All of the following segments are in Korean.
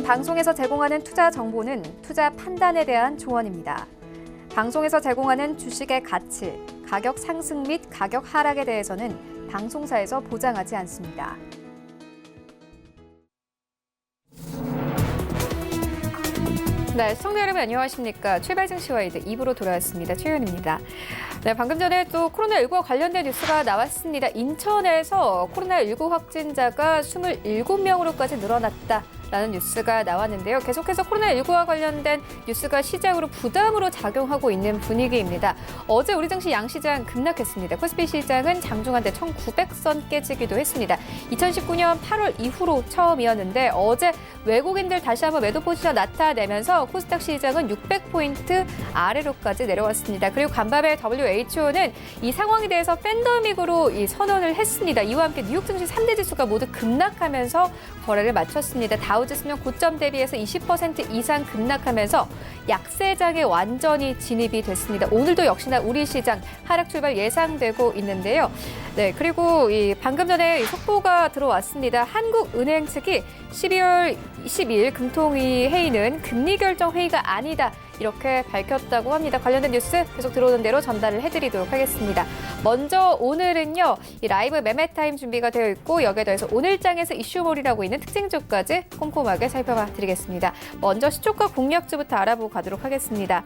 방송에서 제공하는 투자 정보는 투자 판단에 대한 조언입니다. 방송에서 제공하는 주식의 가치, 가격 상승 및 가격 하락에 대해서는 방송사에서 보장하지 않습니다. 네, 시청자 여러분 안녕하십니까. 최발 증시와이드 2부로 돌아왔습니다. 최윤입니다. 네, 방금 전에 또 코로나19와 관련된 뉴스가 나왔습니다. 인천에서 코로나19 확진자가 27명으로까지 늘어났다라는 뉴스가 나왔는데요. 계속해서 코로나19와 관련된 뉴스가 시장으로 부담으로 작용하고 있는 분위기입니다. 어제 우리 증시 양시장 급락했습니다. 코스피 시장은 장중한데 1900선 깨지기도 했습니다. 2019년 8월 이후로 처음이었는데 어제 외국인들 다시 한번 매도 포지션 나타내면서 코스닥 시장은 600포인트 아래로까지 내려왔습니다. 그리고 간밤에 WHO는 이 상황에 대해서 팬데믹으로 선언을 했습니다. 이와 함께 뉴욕 증시 3대 지수가 모두 급락하면서 거래를 마쳤습니다. 다우지수는 고점 대비해서 20% 이상 급락하면서 약세장에 완전히 진입이 됐습니다. 오늘도 역시나 우리 시장 하락 출발 예상되고 있는데요. 네, 그리고 방금 전에 속보가 들어왔습니다. 한국은행 측이 12월 22일 금통위 회의는 금리 결정 회의가 아니다. 이렇게 밝혔다고 합니다. 관련된 뉴스 계속 들어오는 대로 전달을 해드리도록 하겠습니다. 먼저 오늘은요, 이 라이브 매매타임 준비가 되어 있고 여기에 더해서 오늘장에서 이슈몰이라고 있는 특징주까지 꼼꼼하게 살펴봐 드리겠습니다. 먼저 시초가 공략주부터 알아보고 가도록 하겠습니다.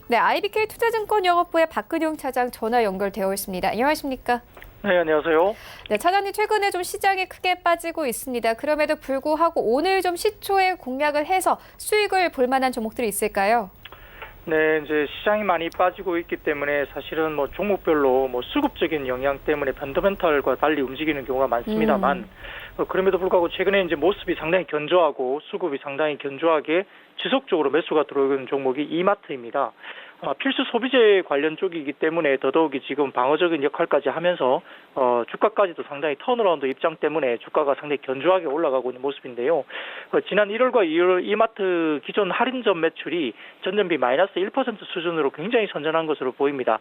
네, IBK 투자증권 영업부의 박근용 차장 전화 연결되어 있습니다. 안녕하십니까? 네, 안녕하세요. 네, 차장님 최근에 좀 시장이 크게 빠지고 있습니다. 그럼에도 불구하고 오늘 좀 시초에 공략을 해서 수익을 볼 만한 종목들이 있을까요? 네, 이제 시장이 많이 빠지고 있기 때문에 사실은 종목별로 수급적인 영향 때문에 펀더멘털과 달리 움직이는 경우가 많습니다만 그럼에도 불구하고 최근에 이제 모습이 상당히 견조하고 수급이 상당히 견조하게 지속적으로 매수가 들어오는 종목이 이마트입니다. 필수 소비재 관련 쪽이기 때문에 더더욱이 지금 방어적인 역할까지 하면서 주가까지도 상당히 턴어라운드 입장 때문에 주가가 상당히 견조하게 올라가고 있는 모습인데요. 지난 1월과 2월 이마트 기존 할인점 매출이 전년비 마이너스 1% 수준으로 굉장히 선전한 것으로 보입니다.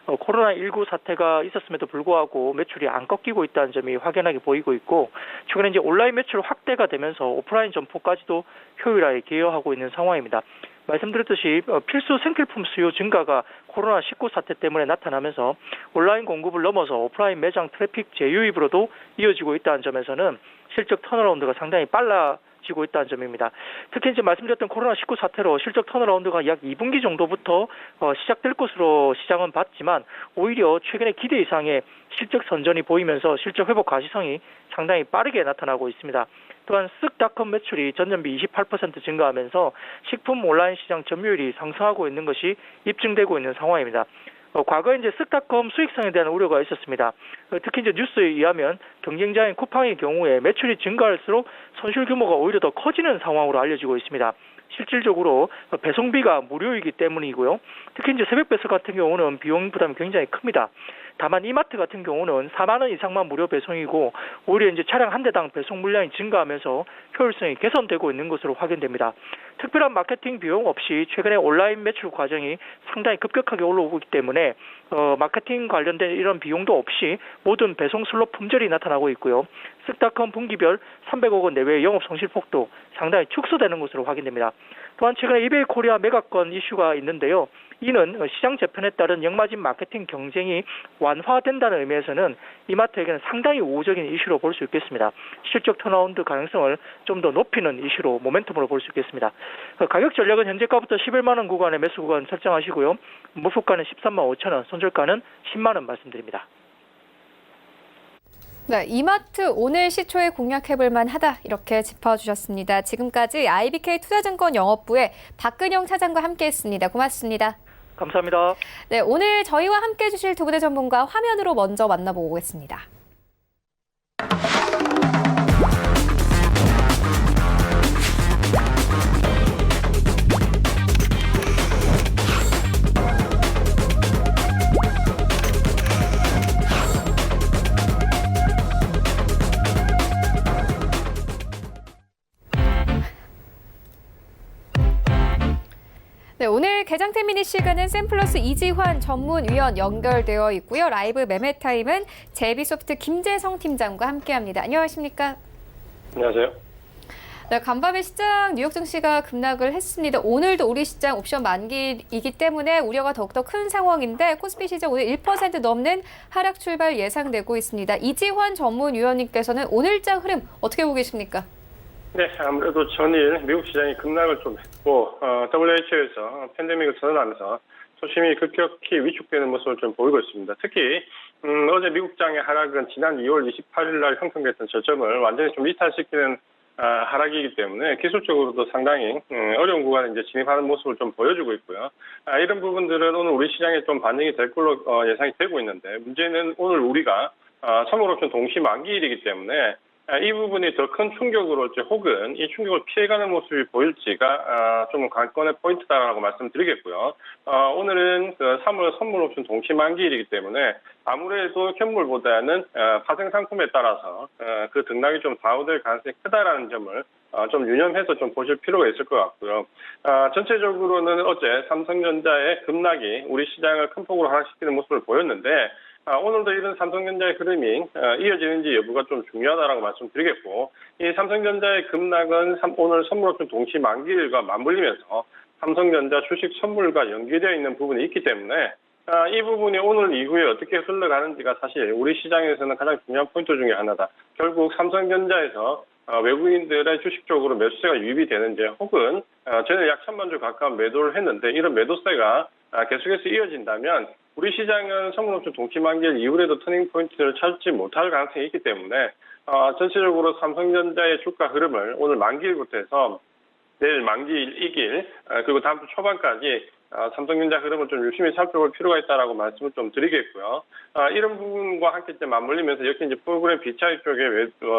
코로나19 사태가 있었음에도 불구하고 매출이 안 꺾이고 있다는 점이 확연하게 보이고 있고 최근에 이제 온라인 매출 확대가 되면서 오프라인 점포까지도 효율화에 기여하고 있는 상황입니다. 말씀드렸듯이 필수 생필품 수요 증가가 코로나19 사태 때문에 나타나면서 온라인 공급을 넘어서 오프라인 매장 트래픽 재유입으로도 이어지고 있다는 점에서는 실적 턴어라운드가 상당히 빨라지고 있다는 점입니다. 특히 이제 말씀드렸던 코로나19 사태로 실적 턴어라운드가 약 2분기 정도부터 시작될 것으로 시장은 봤지만 오히려 최근에 기대 이상의 실적 선전이 보이면서 실적 회복 가시성이 상당히 빠르게 나타나고 있습니다. 또한 쓱닷컴 매출이 전년비 28% 증가하면서 식품 온라인 시장 점유율이 상승하고 있는 것이 입증되고 있는 상황입니다. 과거에 이제 쓱닷컴 수익성에 대한 우려가 있었습니다. 특히 이제 뉴스에 의하면 경쟁자인 쿠팡의 경우에 매출이 증가할수록 손실 규모가 오히려 더 커지는 상황으로 알려지고 있습니다. 실질적으로 배송비가 무료이기 때문이고요. 특히 이제 새벽 배송 같은 경우는 비용 부담이 굉장히 큽니다. 다만 이마트 같은 경우는 4만 원 이상만 무료 배송이고 오히려 이제 차량 한 대당 배송 물량이 증가하면서 효율성이 개선되고 있는 것으로 확인됩니다. 특별한 마케팅 비용 없이 최근에 온라인 매출 과정이 상당히 급격하게 올라오고 있기 때문에 마케팅 관련된 이런 비용도 없이 모든 배송 슬롯 품절이 나타나고 있고요. 쓱닷컴 분기별 300억 원 내외의 영업 손실 폭도 상당히 축소되는 것으로 확인됩니다. 또한 최근에 이베이 코리아 매각권 이슈가 있는데요. 이는 시장 재편에 따른 역마진 마케팅 경쟁이 완화된다는 의미에서는 이마트에게는 상당히 우호적인 이슈로 볼 수 있겠습니다. 실적 턴어라운드 가능성을 좀 더 높이는 이슈로 모멘텀으로 볼 수 있겠습니다. 가격 전략은 현재가부터 11만 원 구간의 매수 구간 설정하시고요. 목표가는 13만 5천 원, 손절가는 10만 원 말씀드립니다. 네, 이마트 오늘 시초에 공략해볼 만하다 이렇게 짚어주셨습니다. 지금까지 IBK 투자증권 영업부의 박근용 차장과 함께했습니다. 고맙습니다. 감사합니다. 네, 오늘 저희와 함께해 주실 두 분의 전문가 화면으로 먼저 만나보겠습니다. 네, 오늘 개장템 미니 시간은 샘플러스 이지환 전문위원 연결되어 있고요. 라이브 매매타임은 제비소프트 김재성 팀장과 함께합니다. 안녕하십니까? 안녕하세요. 네, 간밤에 시장 뉴욕 증시가 급락을 했습니다. 오늘도 우리 시장 옵션 만기이기 때문에 우려가 더욱더 큰 상황인데 코스피 시장 오늘 1% 넘는 하락 출발 예상되고 있습니다. 이지환 전문위원님께서는 오늘장 흐름 어떻게 보고 계십니까? 네, 아무래도 전일 미국 시장이 급락을 좀 했고 WHO에서 팬데믹을 선언하면서 소심이 급격히 위축되는 모습을 좀 보이고 있습니다. 특히 어제 미국장의 하락은 지난 2월 28일 날 형성됐던 저점을 완전히 좀 이탈시키는 하락이기 때문에 기술적으로도 상당히 어려운 구간에 이제 진입하는 모습을 좀 보여주고 있고요. 이런 부분들은 오늘 우리 시장에 좀 반영이 될 걸로 예상이 되고 있는데 문제는 오늘 우리가 선물옵션 동시 만기일이기 때문에 이 부분이 더 큰 충격으로 올지 혹은 이 충격을 피해가는 모습이 보일지가 좀 관건의 포인트다라고 말씀드리겠고요. 오늘은 3월 선물옵션 동시 만기일이기 때문에 아무래도 현물보다는 파생 상품에 따라서 그 등락이 좀 좌우될 가능성이 크다라는 점을 좀 유념해서 좀 보실 필요가 있을 것 같고요. 전체적으로는 어제 삼성전자의 급락이 우리 시장을 큰 폭으로 하락시키는 모습을 보였는데 오늘도 이런 삼성전자의 흐름이 이어지는지 여부가 좀 중요하다라고 말씀드리겠고, 이 삼성전자의 급락은 오늘 선물옵션 동시 만기일과 맞물리면서 삼성전자 주식 선물과 연계되어 있는 부분이 있기 때문에 이 부분이 오늘 이후에 어떻게 흘러가는지가 사실 우리 시장에서는 가장 중요한 포인트 중에 하나다. 결국 삼성전자에서 외국인들의 주식 쪽으로 매수세가 유입이 되는지 혹은 전에 약 1,000만 주 가까운 매도를 했는데 이런 매도세가 계속해서 이어진다면 우리 시장은 선물옵션 동시 만기일 이후에도 터닝 포인트를 찾지 못할 가능성이 있기 때문에 전체적으로 삼성전자의 주가 흐름을 오늘 만기일부터 해서 내일 만기일, 이길 그리고 다음 주 초반까지 삼성전자 흐름을 좀 유심히 살펴볼 필요가 있다라고 말씀을 좀 드리겠고요. 이런 부분과 함께 좀 맞물리면서 이렇게 이제 프로그램 비차익 쪽에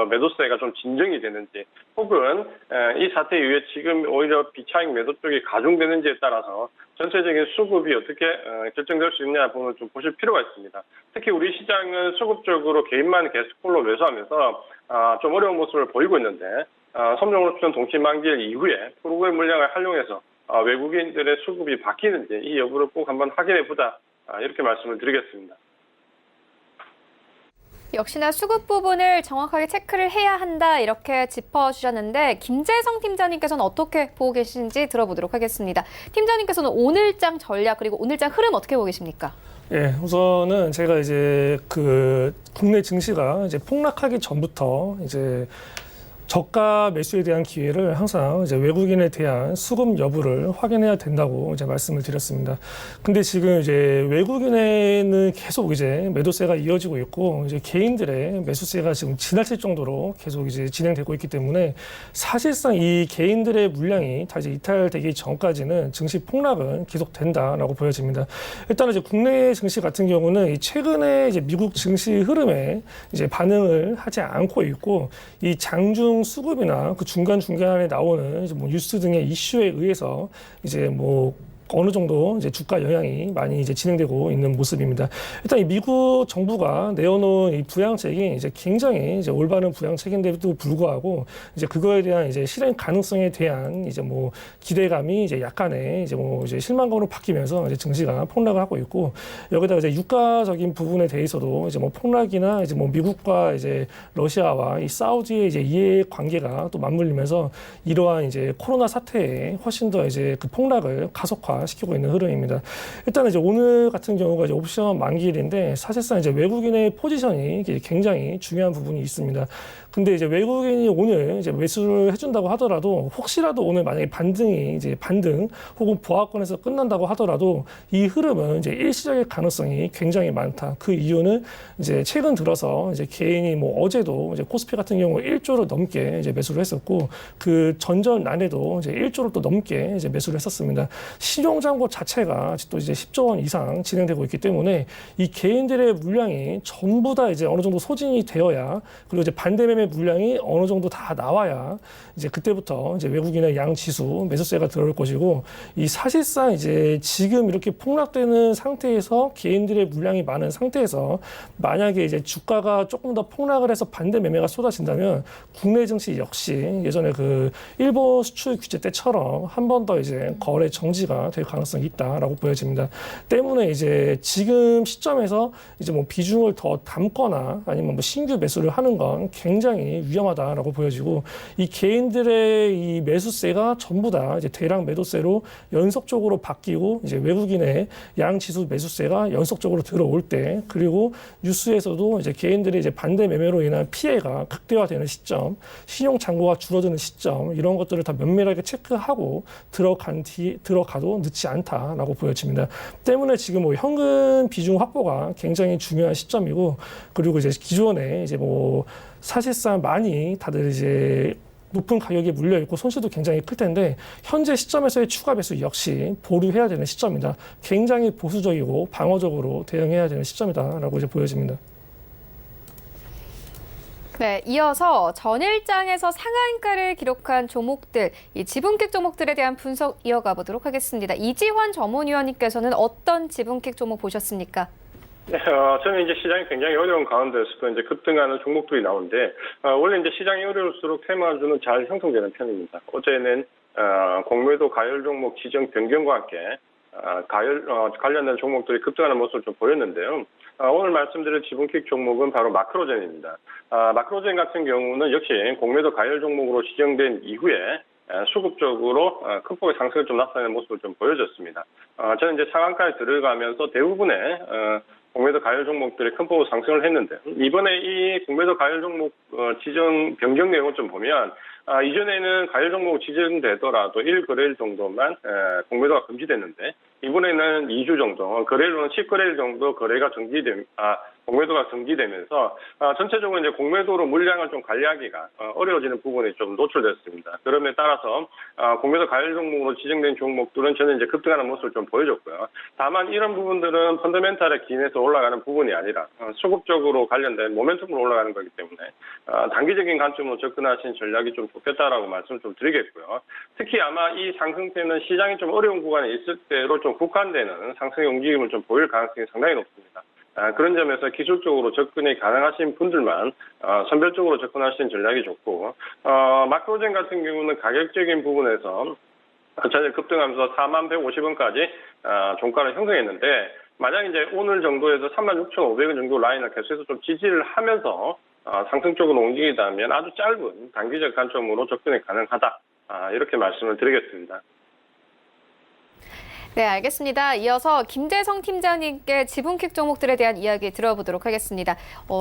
매도세가 좀 진정이 되는지, 혹은 이 사태 이후에 지금 오히려 비차익 매도 쪽이 가중되는지에 따라서 전체적인 수급이 어떻게 결정될 수 있느냐 부분을 좀 보실 필요가 있습니다. 특히 우리 시장은 수급적으로 개인만 계속홀로 매수하면서 좀 어려운 모습을 보이고 있는데 선물옵션 동시 만기일 이후에 프로그램 물량을 활용해서 외국인들의 수급이 바뀌는지 이 여부를 꼭 한번 확인해보자, 이렇게 말씀을 드리겠습니다. 역시나 수급 부분을 정확하게 체크를 해야 한다 이렇게 짚어주셨는데 김재성 팀장님께서는 어떻게 보고 계신지 들어보도록 하겠습니다. 팀장님께서는 오늘장 전략 그리고 오늘장 흐름 어떻게 보고 계십니까? 예, 우선은 제가 이제 국내 증시가 이제 폭락하기 전부터 이제 저가 매수에 대한 기회를 항상 이제 외국인에 대한 수급 여부를 확인해야 된다고 이제 말씀을 드렸습니다. 근데 지금 이제 외국인에는 계속 이제 매도세가 이어지고 있고 이제 개인들의 매수세가 지금 지나칠 정도로 계속 이제 진행되고 있기 때문에 사실상 이 개인들의 물량이 다 이제 이탈되기 전까지는 증시 폭락은 계속된다라고 보여집니다. 일단 이제 국내 증시 같은 경우는 최근에 이제 미국 증시 흐름에 이제 반응을 하지 않고 있고 이 장중 수급이나 그 중간중간에 나오는 이제 뭐 뉴스 등의 이슈에 의해서 이제 뭐 어느 정도 이제 주가 영향이 많이 이제 진행되고 있는 모습입니다. 일단 이 미국 정부가 내어놓은 이 부양책이 이제 굉장히 이제 올바른 부양책인데도 불구하고 이제 그거에 대한 이제 실행 가능성에 대한 이제 뭐 기대감이 이제 약간의 이제 뭐 이제 실망감으로 바뀌면서 이제 증시가 폭락을 하고 있고, 여기다가 이제 유가적인 부분에 대해서도 이제 뭐 폭락이나 이제 뭐 미국과 이제 러시아와 이 사우디의 이제 이해 관계가 또 맞물리면서 이러한 이제 코로나 사태에 훨씬 더 이제 그 폭락을 가속화 시키고 있는 흐름입니다. 일단 이제 오늘 같은 경우가 이제 옵션 만기일인데 사실상 이제 외국인의 포지션이 굉장히 중요한 부분이 있습니다. 근데 이제 외국인이 오늘 이제 매수를 해준다고 하더라도 혹시라도 오늘 만약에 반등 혹은 보합권에서 끝난다고 하더라도 이 흐름은 이제 일시적일 가능성이 굉장히 많다. 그 이유는 이제 최근 들어서 이제 개인이 뭐 어제도 이제 코스피 같은 경우 1조를 넘게 이제 매수를 했었고 그 전날에도 이제 1조를 또 넘게 이제 매수를 했었습니다. 신용잔고 자체가 또 이제 10조 원 이상 진행되고 있기 때문에 이 개인들의 물량이 전부 다 이제 어느 정도 소진이 되어야, 그리고 이제 반대매매 물량이 어느 정도 다 나와야 이제 그때부터 이제 외국인의 양 지수 매수세가 들어올 것이고, 이 사실상 이제 지금 이렇게 폭락되는 상태에서 개인들의 물량이 많은 상태에서 만약에 이제 주가가 조금 더 폭락을 해서 반대 매매가 쏟아진다면 국내 증시 역시 예전에 그 일본 수출 규제 때처럼 한 번 더 이제 거래 정지가 될 가능성이 있다라고 보여집니다. 때문에 이제 지금 시점에서 이제 뭐 비중을 더 담거나 아니면 뭐 신규 매수를 하는 건 굉장히 위험하다라고 보여지고, 이 개인들의 이 매수세가 전부 다 이제 대량 매도세로 연속적으로 바뀌고, 이제 외국인의 양지수 매수세가 연속적으로 들어올 때, 그리고 뉴스에서도 이제 개인들의 이제 반대 매매로 인한 피해가 극대화되는 시점, 신용 잔고가 줄어드는 시점, 이런 것들을 다 면밀하게 체크하고 들어가도 늦지 않다라고 보여집니다. 때문에 지금 뭐 현금 비중 확보가 굉장히 중요한 시점이고, 그리고 이제 기존에 이제 뭐 사실상 많이 다들 이제 높은 가격에 물려 있고 손실도 굉장히 클 텐데, 현재 시점에서의 추가 매수 역시 보류해야 되는 시점이다. 굉장히 보수적이고 방어적으로 대응해야 되는 시점이다라고 이제 보여집니다. 네, 이어서 전일장에서 상한가를 기록한 종목들, 이 지분킥 종목들에 대한 분석 이어가 보도록 하겠습니다. 이지환 전문위원님께서는 어떤 지분킥 종목 보셨습니까? 네, 저는 이제 시장이 굉장히 어려운 가운데서도 이제 급등하는 종목들이 나오는데, 원래 이제 시장이 어려울수록 테마주는 잘 형성되는 편입니다. 어제는 공매도 가열 종목 지정 변경과 함께 관련된 종목들이 급등하는 모습을 좀 보였는데요. 오늘 말씀드릴 지분킥 종목은 바로 마크로젠입니다. 마크로젠 같은 경우는 역시 공매도 가열 종목으로 지정된 이후에 수급적으로 큰 폭의 상승을 좀 나타내는 모습을 좀 보여줬습니다. 저는 이제 상한가에 들어가면서 대부분의 공매도 가열 종목들이 큰 폭으로 상승을 했는데, 이번에 이 공매도 가열 종목 지정 변경 내용을 좀 보면, 이전에는 가열 종목 지정되더라도 1거래일 정도만 공매도가 금지됐는데, 이번에는 2주 정도, 거래일로는 10거래일 정도 거래가 공매도가 금지되면서 전체적으로 이제 공매도로 물량을 좀 관리하기가 어려워지는 부분이 좀 노출됐습니다. 그럼에 따라서 공매도 가열 종목으로 지정된 종목들은 저는 이제 급등하는 모습을 좀 보여줬고요. 다만 이런 부분들은 펀더멘탈에 기인해서 올라가는 부분이 아니라 수급적으로 관련된 모멘텀으로 올라가는 거기 때문에 단기적인 관점으로 접근하신 전략이 좀 좋겠다라고 말씀 좀 드리겠고요. 특히 아마 이 상승세는 시장이 좀 어려운 구간에 있을 때로 좀 국한되는 상승의 움직임을 좀 보일 가능성이 상당히 높습니다. 그런 점에서 기술적으로 접근이 가능하신 분들만 선별적으로 접근하시는 전략이 좋고, 마크로젠 같은 경우는 가격적인 부분에서 전일 급등하면서 4150원까지 종가를 형성했는데, 만약 이제 오늘 정도에서 36,500원 정도 라인을 계속해서 좀 지지를 하면서 상승 쪽으로 움직이다면 아주 짧은 단기적 관점으로 접근이 가능하다, 이렇게 말씀을 드리겠습니다. 네, 알겠습니다. 이어서 김재성 팀장님께 지분킥 종목들에 대한 이야기 들어보도록 하겠습니다.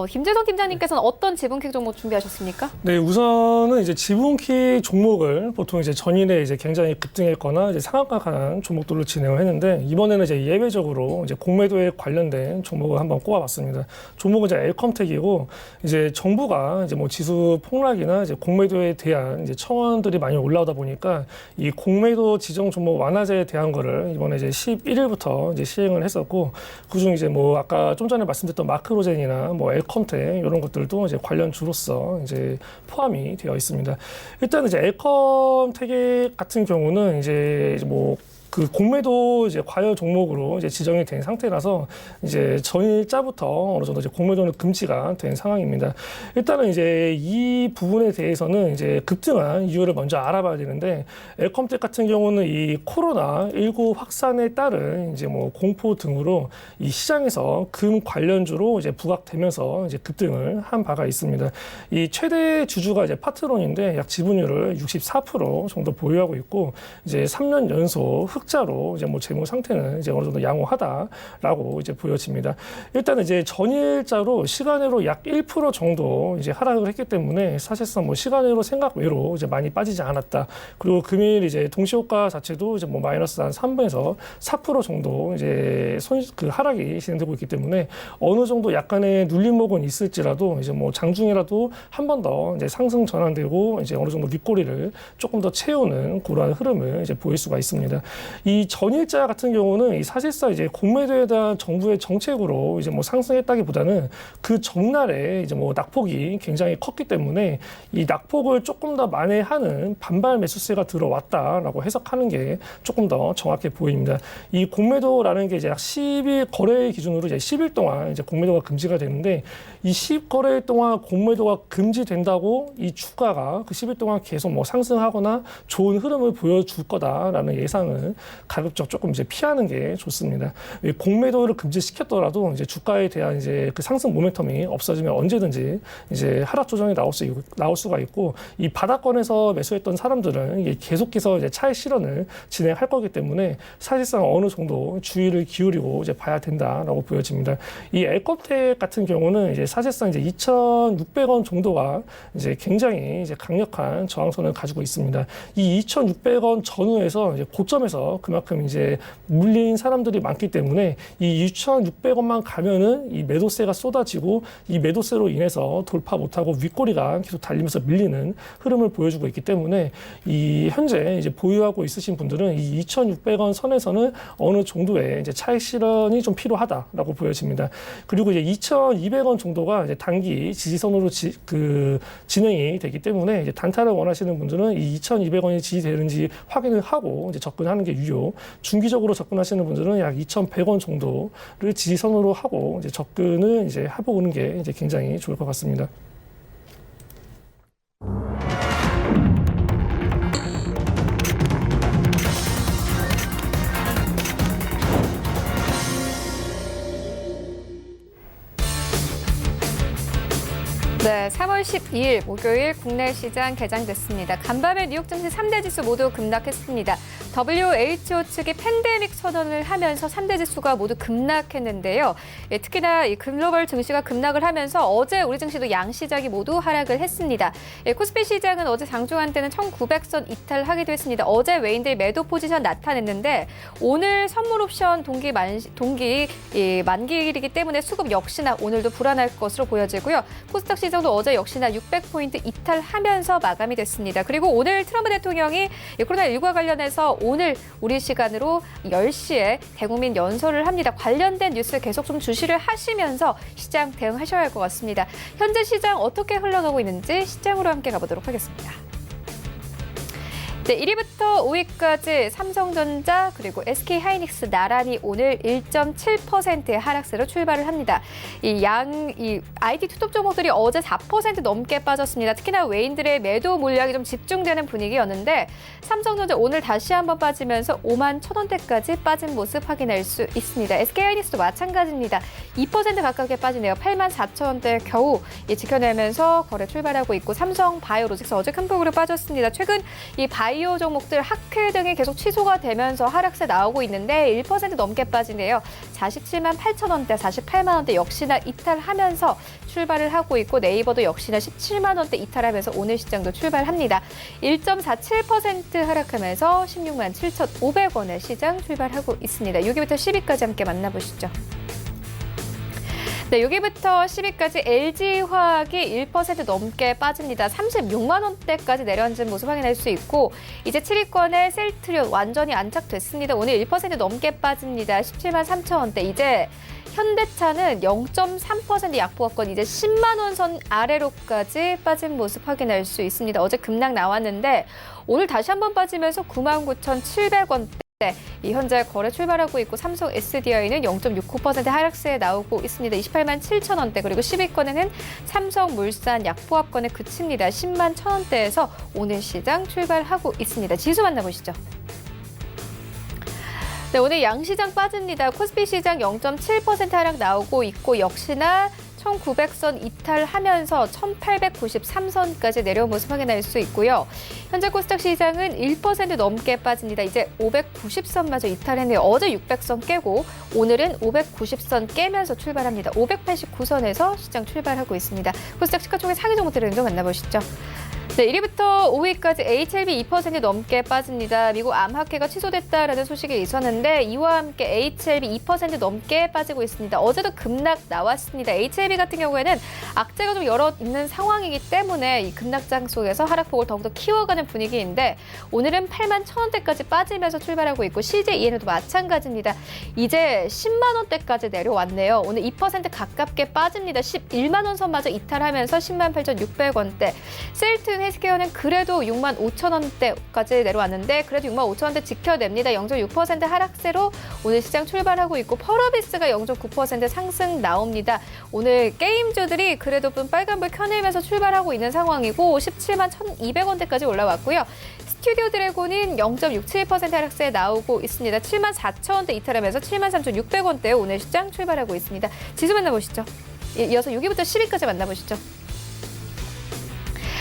김재성 팀장님께서는 어떤 지분킥 종목 준비하셨습니까? 네, 우선은 이제 지분킥 종목을 보통 이제 전일에 이제 굉장히 급등했거나 이제 상한가 간 종목들로 진행을 했는데, 이번에는 이제 예외적으로 이제 공매도에 관련된 종목을 한번 꼽아봤습니다. 종목은 이제 엘컴텍이고, 이제 정부가 이제 뭐 지수 폭락이나 이제 공매도에 대한 이제 청원들이 많이 올라오다 보니까 이 공매도 지정 종목 완화제에 대한 거를 이번에 이제 11일부터 이제 시행을 했었고, 그중 이제 뭐 아까 좀 전에 말씀드렸던 마크로젠이나 뭐 엘컴텍 이런 것들도 이제 관련주로서 이제 포함이 되어 있습니다. 일단 이제 엘컴텍 같은 경우는 이제 뭐 그 공매도 이제 과열 종목으로 이제 지정이 된 상태라서 이제 전일자부터 어느 정도 이제 공매도는 금지가 된 상황입니다. 일단은 이제 이 부분에 대해서는 이제 급등한 이유를 먼저 알아봐야 되는데, 엘컴텍 같은 경우는 이 코로나19 확산에 따른 이제 뭐 공포 등으로 이 시장에서 금 관련주로 이제 부각되면서 이제 급등을 한 바가 있습니다. 이 최대 주주가 이제 파트론인데 약 지분율을 64% 정도 보유하고 있고, 이제 3년 연속 흑자로 이제 뭐 재무 상태는 이제 어느 정도 양호하다라고 이제 보여집니다. 일단 이제 전일자로 시간으로 약 1% 정도 이제 하락을 했기 때문에 사실상 뭐 시간으로 생각 외로 이제 많이 빠지지 않았다. 그리고 금일 이제 동시효과 자체도 이제 뭐 마이너스 한 3분에서 4% 정도 이제 그 하락이 진행되고 있기 때문에 어느 정도 약간의 눌림목은 있을지라도 이제 뭐 장중이라도 한 번 더 이제 상승 전환되고 이제 어느 정도 윗꼬리를 조금 더 채우는 그러한 흐름을 이제 보일 수가 있습니다. 이 전일자 같은 경우는 사실상 이제 공매도에 대한 정부의 정책으로 이제 뭐 상승했다기보다는 그 전날에 이제 뭐 낙폭이 굉장히 컸기 때문에 이 낙폭을 조금 더 만회하는 반발 매수세가 들어왔다라고 해석하는 게 조금 더 정확해 보입니다. 이 공매도라는 게 이제 약 10일 거래 기준으로 이제 10일 동안 이제 공매도가 금지가 되는데, 이 10거래일 동안 공매도가 금지된다고 이 주가가 그 10일 동안 계속 뭐 상승하거나 좋은 흐름을 보여줄 거다라는 예상은 가급적 조금 이제 피하는 게 좋습니다. 공매도를 금지시켰더라도 이제 주가에 대한 이제 그 상승 모멘텀이 없어지면 언제든지 이제 하락 조정이 나올 수가 있고, 이 바닥권에서 매수했던 사람들은 이게 계속해서 이제 차익 실현을 진행할 거기 때문에 사실상 어느 정도 주의를 기울이고 이제 봐야 된다라고 보여집니다. 이 엘컴텍 같은 경우는 이제 사실상 이제 2,600원 정도가 이제 굉장히 이제 강력한 저항선을 가지고 있습니다. 이 2,600원 전후에서 이제 고점에서 그만큼 이제 물린 사람들이 많기 때문에 이 2,600원만 가면은 이 매도세가 쏟아지고, 이 매도세로 인해서 돌파 못하고 윗꼬리가 계속 달리면서 밀리는 흐름을 보여주고 있기 때문에 이 현재 이제 보유하고 있으신 분들은 이 2,600원 선에서는 어느 정도의 이제 차익 실현이 좀 필요하다라고 보여집니다. 그리고 이제 2,200원 정도가 이제 단기 지지선으로 진행이 되기 때문에 이제 단타를 원하시는 분들은 이 2,200원이 지지되는지 확인을 하고 이제 접근하는 게 유효. 중기적으로 접근하시는 분들은 약 2,100원 정도를 지지선으로 하고 이제 접근을 이제 해보는 게 이제 굉장히 좋을 것 같습니다. 네, 3월 12일 목요일 국내 시장 개장됐습니다. 간밤에 뉴욕 증시 3대 지수 모두 급락했습니다. WHO 측이 팬데믹 선언을 하면서 3대 지수가 모두 급락했는데요. 특히나 이 글로벌 증시가 급락을 하면서 어제 우리 증시도 양시장이 모두 하락을 했습니다. 코스피 시장은 어제 장중한때는 1,900선 이탈하기도 했습니다. 어제 외인들 매도 포지션 나타냈는데 오늘 선물 옵션 동기 만기일이기 때문에 수급 역시나 오늘도 불안할 것으로 보여지고요. 코스닥 시장도 어제 역시나 600포인트 이탈하면서 마감이 됐습니다. 그리고 오늘 트럼프 대통령이 코로나19와 관련해서 오늘 우리 시간으로 10시에 대국민 연설을 합니다. 관련된 뉴스 계속 좀 주시를 하시면서 시장 대응하셔야 할 것 같습니다. 현재 시장 어떻게 흘러가고 있는지 시장으로 함께 가보도록 하겠습니다. 네, 1위부터 5위까지 삼성전자 그리고 SK하이닉스 나란히 오늘 1.7%의 하락세로 출발을 합니다. 이 IT 투톱 종목들이 어제 4% 넘게 빠졌습니다. 특히나 외인들의 매도 물량이 좀 집중되는 분위기였는데 삼성전자 오늘 다시 한번 빠지면서 5만 1,000원대까지 빠진 모습 확인할 수 있습니다. SK하이닉스도 마찬가지입니다. 2% 가깝게 빠지네요. 8만 4,000원대 겨우 지켜내면서 거래 출발하고 있고, 삼성바이오로직스 어제 큰 폭으로 빠졌습니다. 최근 이 바이오 종목들 학회 등이 계속 취소가 되면서 하락세 나오고 있는데 1% 넘게 빠지네요. 47만 8,000원대, 48만 원대 역시나 이탈하면서 출발을 하고 있고, 네이버도 역시나 17만 원대 이탈하면서 오늘 시장도 출발합니다. 1.47% 하락하면서 16만 7,500원의 시장 출발하고 있습니다. 6위부터 10위까지 함께 만나보시죠. 네, 6위부터 10위까지 LG화학이 1% 넘게 빠집니다. 36만 원대까지 내려앉은 모습 확인할 수 있고, 이제 7위권의 셀트리온 완전히 안착됐습니다. 오늘 1% 넘게 빠집니다. 17만 3천 원대. 이제 현대차는 0.3% 약보합권 이제 10만 원 선 아래로까지 빠진 모습 확인할 수 있습니다. 어제 급락 나왔는데 오늘 다시 한번 빠지면서 99,700원대. 이 현재 거래 출발하고 있고, 삼성 SDI는 0.69% 하락세에 나오고 있습니다. 28만 7천 원대. 그리고 10위권에는 삼성물산 약보합권에 그칩니다. 10만 1,000원대에서 오늘 시장 출발하고 있습니다. 지수 만나보시죠. 네, 오늘 양시장 빠집니다. 코스피 시장 0.7% 하락 나오고 있고, 역시나 1,900선 이탈하면서 1,893선까지 내려온 모습 확인할 수 있고요. 현재 코스닥 시장은 1% 넘게 빠집니다. 이제 590선마저 이탈했네요. 어제 600선 깨고 오늘은 590선 깨면서 출발합니다. 589선에서 시장 출발하고 있습니다. 코스닥 시가총액 상위 종목들을 좀 만나보시죠. 네, 1위부터 5위까지 HLB 2% 넘게 빠집니다. 미국 암학회가 취소됐다라는 소식이 있었는데 이와 함께 HLB 2% 넘게 빠지고 있습니다. 어제도 급락 나왔습니다. HLB 같은 경우에는 악재가 좀 여러 있는 상황이기 때문에 이 급락장 속에서 하락폭을 더욱더 키워가는 분위기인데 오늘은 8만 1,000원대까지 빠지면서 출발하고 있고, CJEN도 마찬가지입니다. 이제 10만 원대까지 내려왔네요. 오늘 2% 가깝게 빠집니다. 11만 원 선마저 이탈하면서 10만 8,600원대. 셀트는 헬스케어는 그래도 6만 5천 원대까지 내려왔는데 그래도 6만 5천 원대 지켜냅니다. 0.6% 하락세로 오늘 시장 출발하고 있고 펄어비스가 0.9% 상승 나옵니다. 오늘 게임주들이 그래도 좀 빨간불 켜내면서 출발하고 있는 상황이고 17만 1,200원대까지 올라왔고요. 스튜디오 드래곤은 0.67% 하락세 나오고 있습니다. 7만 4천 원대 이탈하면서 7만 3,600원대에 오늘 시장 출발하고 있습니다. 지수 만나보시죠. 이어서 6위부터 10위까지 만나보시죠.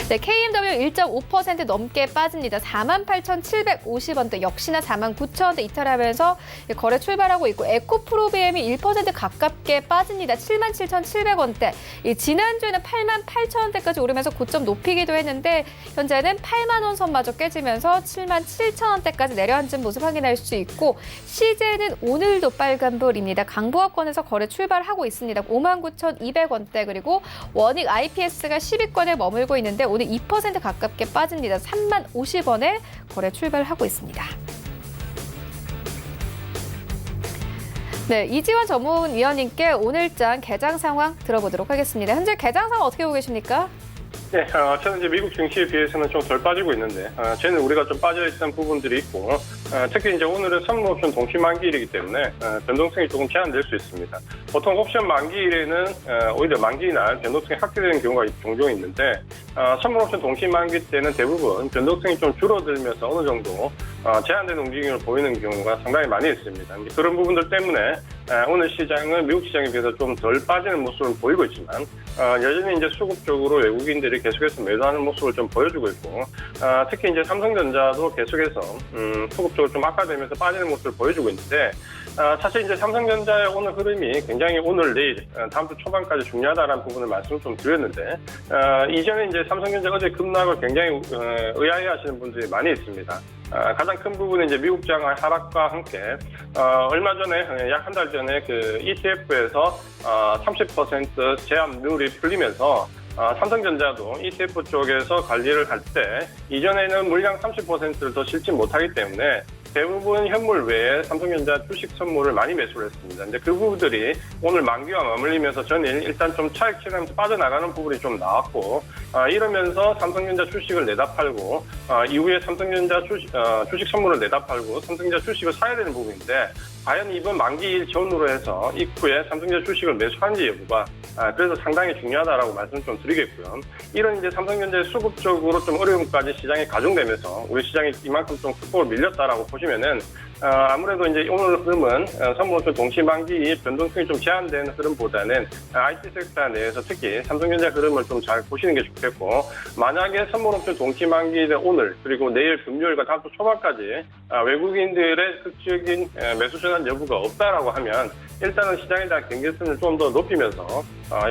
네, KMW 1.5% 넘게 빠집니다. 48,750원대, 역시나 49,000원대 이탈하면서 거래 출발하고 있고 에코프로비엠이 1% 가깝게 빠집니다. 77,700원대. 지난주에는 88,000원대까지 오르면서 고점 높이기도 했는데 현재는 8만 원 선마저 깨지면서 77,000원대까지 내려앉은 모습 확인할 수 있고 CJ는 오늘도 빨간불입니다. 강보합권에서 거래 출발하고 있습니다. 59,200원대 그리고 원익 IPS가 10위권에 머물고 있는데 오늘 2% 가깝게 빠집니다. 3만 50원에 거래 출발하고 있습니다. 네, 이지원 전문위원님께 오늘장 개장 상황 들어보도록 하겠습니다. 현재 개장 상황 어떻게 보고 계십니까? 네, 저는 이제 미국 증시에 비해서는 좀 덜 빠지고 있는데, 쟤는 우리가 좀 빠져있던 부분들이 있고, 특히 이제 오늘은 선물 옵션 동시 만기일이기 때문에 변동성이 조금 제한될 수 있습니다. 보통 옵션 만기일에는 오히려 만기날 변동성이 확대되는 경우가 종종 있는데, 선물 옵션 동시 만기 때는 대부분 변동성이 좀 줄어들면서 어느 정도 제한된 움직임을 보이는 경우가 상당히 많이 있습니다. 그런 부분들 때문에 오늘 시장은 미국 시장에 비해서 좀 덜 빠지는 모습을 보이고 있지만 여전히 이제 수급적으로 외국인들이 계속해서 매도하는 모습을 좀 보여주고 있고 특히 이제 삼성전자도 계속해서 수급적으로 좀 악화되면서 빠지는 모습을 보여주고 있는데 사실 이제 삼성전자의 오늘 흐름이 굉장히 오늘 내일 다음 주 초반까지 중요하다라는 부분을 말씀을 좀 드렸는데 이전에 이제 삼성전자 어제 급락을 굉장히 의아해하시는 분들이 많이 있습니다. 가장 큰 부분은 이제 미국장의 하락과 함께 얼마 전에 약 한 달 전에 그 ETF에서 30% 제한률이 풀리면서 삼성전자도 ETF 쪽에서 관리를 할 때 이전에는 물량 30%를 더 실지 못하기 때문에 대부분 현물 외에 삼성전자 주식 선물을 많이 매수를 했습니다. 근데 그 부분들이 오늘 만기와 맞물리면서 전일 일단 좀 차익 실현하면서 빠져나가는 부분이 좀 나왔고 이러면서 삼성전자 주식을 내다 팔고 이후에 삼성전자 주식 선물을 내다 팔고 삼성전자 주식을 사야 되는 부분인데 과연 이번 만기일 전후로 해서 이후에 삼성전자 주식을 매수한지 여부가 그래서 상당히 중요하다라고 말씀을 좀 드리겠고요. 이런 이제 삼성전자의 수급적으로 좀 어려움까지 시장에 가중되면서 우리 시장이 이만큼 좀 수급을 밀렸다라고 보시면은 아무래도 이제 오늘 흐름은 선물옵션 동시 만기 변동성이 좀 제한된 흐름보다는 IT 섹터 내에서 특히 삼성전자 흐름을 좀 잘 보시는 게 좋겠고 만약에 선물옵션 동시 만기는 오늘 그리고 내일 금요일과 다음 주 초반까지 외국인들의 극적인 매수 전환 여부가 없다라고 하면 일단은 시장에 대한 경계선을 좀 더 높이면서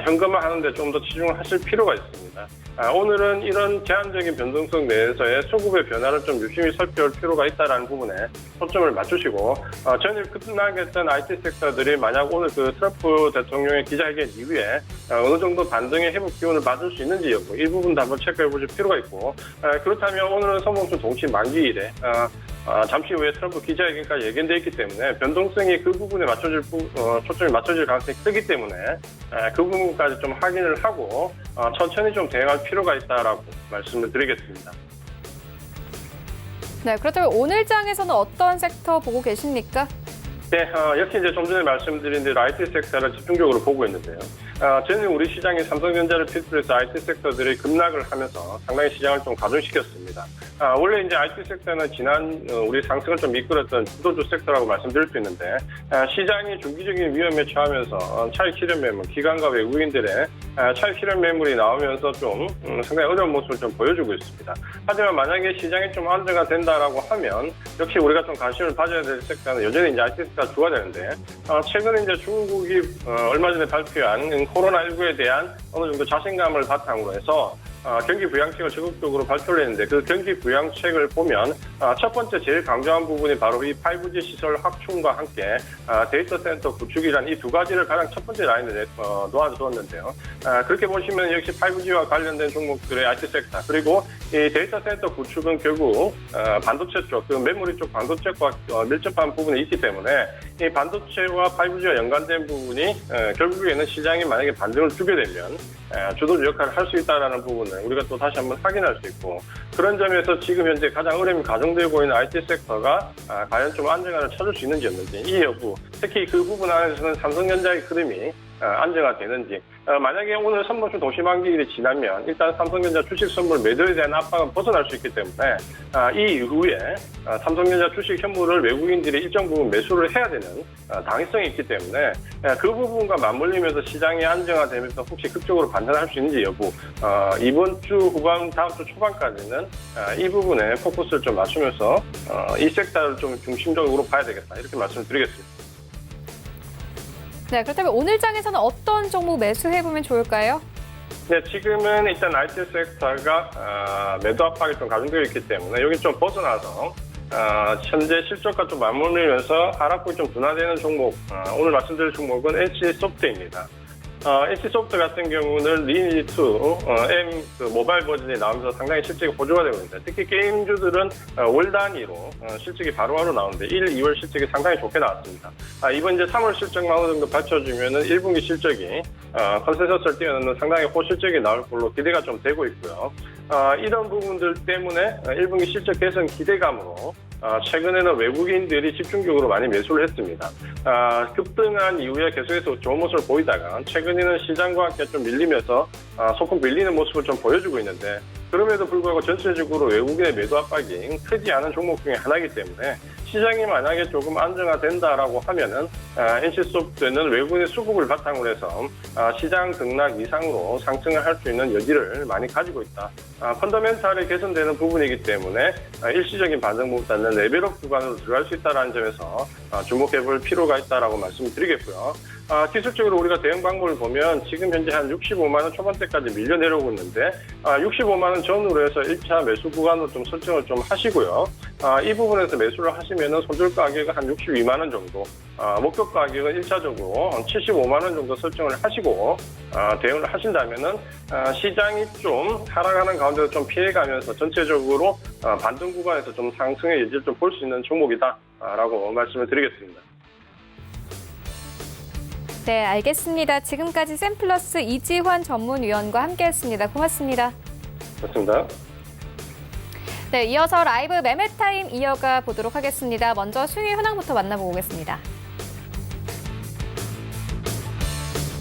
현금화하는데 좀 더 치중을 하실 필요가 있습니다. 오늘은 이런 제한적인 변동성 내에서의 수급의 변화를 좀 유심히 살펴볼 필요가 있다는 부분에 초점을 맞추시고 전일 급락했던 IT 섹터들이 만약 오늘 그 트럼프 대통령의 기자회견 이후에 어느 정도 반등의 회복 기운을 받을 수 있는지 여부 이 부분도 한번 체크해 보실 필요가 있고 그렇다면 오늘은 선물옵션 동시 만기일에 잠시 후에 트럼프 기자회견까지 예견되어 있기 때문에 변동성이 그 부분에 초점이 맞춰질 가능성이 크기 때문에 그 부분까지 좀 확인을 하고 천천히 좀 대응할 필요가 있다라고 말씀을 드리겠습니다. 네, 그렇다면 오늘 장에서는 어떤 섹터 보고 계십니까? 네, 역시 이제 좀 전에 말씀드린 대로 IT 섹터를 집중적으로 보고 있는데요. 저는 우리 시장이 삼성전자를 필두로 해서 IT 섹터들이 급락을 하면서 상당히 시장을 좀 가중시켰습니다. 원래 이제 IT 섹터는 지난 우리 상승을 좀 이끌었던 주도주 섹터라고 말씀드릴 수 있는데 시장이 중기적인 위험에 처하면서 차익 실현 매물, 기관과 외국인들의 차익 실현 매물이 나오면서 좀 상당히 어려운 모습을 좀 보여주고 있습니다. 하지만 만약에 시장이 좀 안정화 된다라고 하면 역시 우리가 좀 관심을 가져야 될 섹터는 여전히 이제 IT 섹터가 주가 되는데 최근에 이제 중국이 얼마 전에 발표한 코로나19에 대한 어느 정도 자신감을 바탕으로 해서 경기 부양책을 적극적으로 발표를 했는데 그 경기 부양책을 보면 첫 번째 제일 강조한 부분이 바로 이 5G 시설 확충과 함께 데이터 센터 구축이란 이 두 가지를 가장 첫 번째 라인에 놓아두었는데요. 그렇게 보시면 역시 5G와 관련된 종목들의 IT 섹터 그리고 이 데이터 센터 구축은 결국 반도체 쪽, 그 메모리 쪽 반도체과 밀접한 부분이 있기 때문에 이 반도체와 5G와 연관된 부분이 결국에는 시장이 만약에 반등을 주게 되면 주도적 역할을 할 수 있다는 부분을 우리가 또 다시 한번 확인할 수 있고, 그런 점에서 지금 현재 가장 어려움이 가중되고 있는 IT 섹터가 과연 좀 안정화를 찾을 수 있는지 없는지, 이 여부, 특히 그 부분 안에서는 삼성전자의 흐름이 안정화되는지, 만약에 오늘 선물주 도시만기일이 지나면 일단 삼성전자 주식 선물 매도에 대한 압박은 벗어날 수 있기 때문에 이 이후에 삼성전자 주식 현물을 외국인들이 일정 부분 매수를 해야 되는 당위성이 있기 때문에 그 부분과 맞물리면서 시장이 안정화되면서 혹시 극적으로 반전할 수 있는지 여부, 이번 주 후반, 다음 주 초반까지는 이 부분에 포커스를 좀 맞추면서 이 섹터를 좀 중심적으로 봐야 되겠다, 이렇게 말씀을 드리겠습니다. 네, 그렇다면 오늘 장에서는 어떤 종목 매수해보면 좋을까요? 네, 지금은 일단 IT 섹터가 매도 압박이 좀 가중되어 있기 때문에 여기 좀 벗어나서 현재 실적과 좀 맞물리면서 하락폭이 좀 둔화되는 종목, 오늘 말씀드릴 종목은 NC소프트입니다. NC소프트 같은 경우는 리니지2 M 모바일 버전이 나오면서 상당히 실적이 호조가 되고 있습니다. 특히 게임주들은 월 단위로 실적이 바로바로 나오는데 1, 2월 실적이 상당히 좋게 나왔습니다. 이번 이제 3월 실적만 어느 정도 받쳐주면은 1분기 실적이 컨센서스를 뛰어넘는 상당히 호실적이 나올 걸로 기대가 좀 되고 있고요. 이런 부분들 때문에 1분기 실적 개선 기대감으로 최근에는 외국인들이 집중적으로 많이 매수를 했습니다. 급등한 이후에 계속해서 좋은 모습을 보이다가 최근에는 시장과 함께 좀 밀리면서 소폭 밀리는 모습을 좀 보여주고 있는데, 그럼에도 불구하고 전체적으로 외국인의 매도 압박이 크지 않은 종목 중에 하나이기 때문에 시장이 만약에 조금 안정화된다라고 하면은 NC소프트는 외국인의 수급을 바탕으로 해서 시장 등락 이상으로 상승을 할 수 있는 여지를 많이 가지고 있다. 펀더멘탈이 개선되는 부분이기 때문에 일시적인 반등보다는 레벨업 구간으로 들어갈 수 있다는 점에서 주목해볼 필요가 있다라고 말씀드리겠고요. 기술적으로 우리가 대응 방법을 보면 지금 현재 한 65만 원 초반대까지 밀려 내려오고 있는데 65만 원 전후로 해서 1차 매수 구간으로 좀 설정을 좀 하시고요. 이 부분에서 매수를 하시면은 손절 가격은 한 62만 원 정도, 목표 가격은 1차적으로 75만 원 정도 설정을 하시고 대응을 하신다면은 시장이 좀 하락하는 가운데서 좀 피해가면서 전체적으로 반등 구간에서 좀 상승의 여지를 좀 볼 수 있는 종목이다라고 말씀을 드리겠습니다. 네, 알겠습니다. 지금까지 샘플러스 이지환 전문위원과 함께했습니다. 고맙습니다. 좋습니다. 네, 이어서 라이브 매매타임 이어가 보도록 하겠습니다. 먼저 순위 현황부터 만나보고 오겠습니다.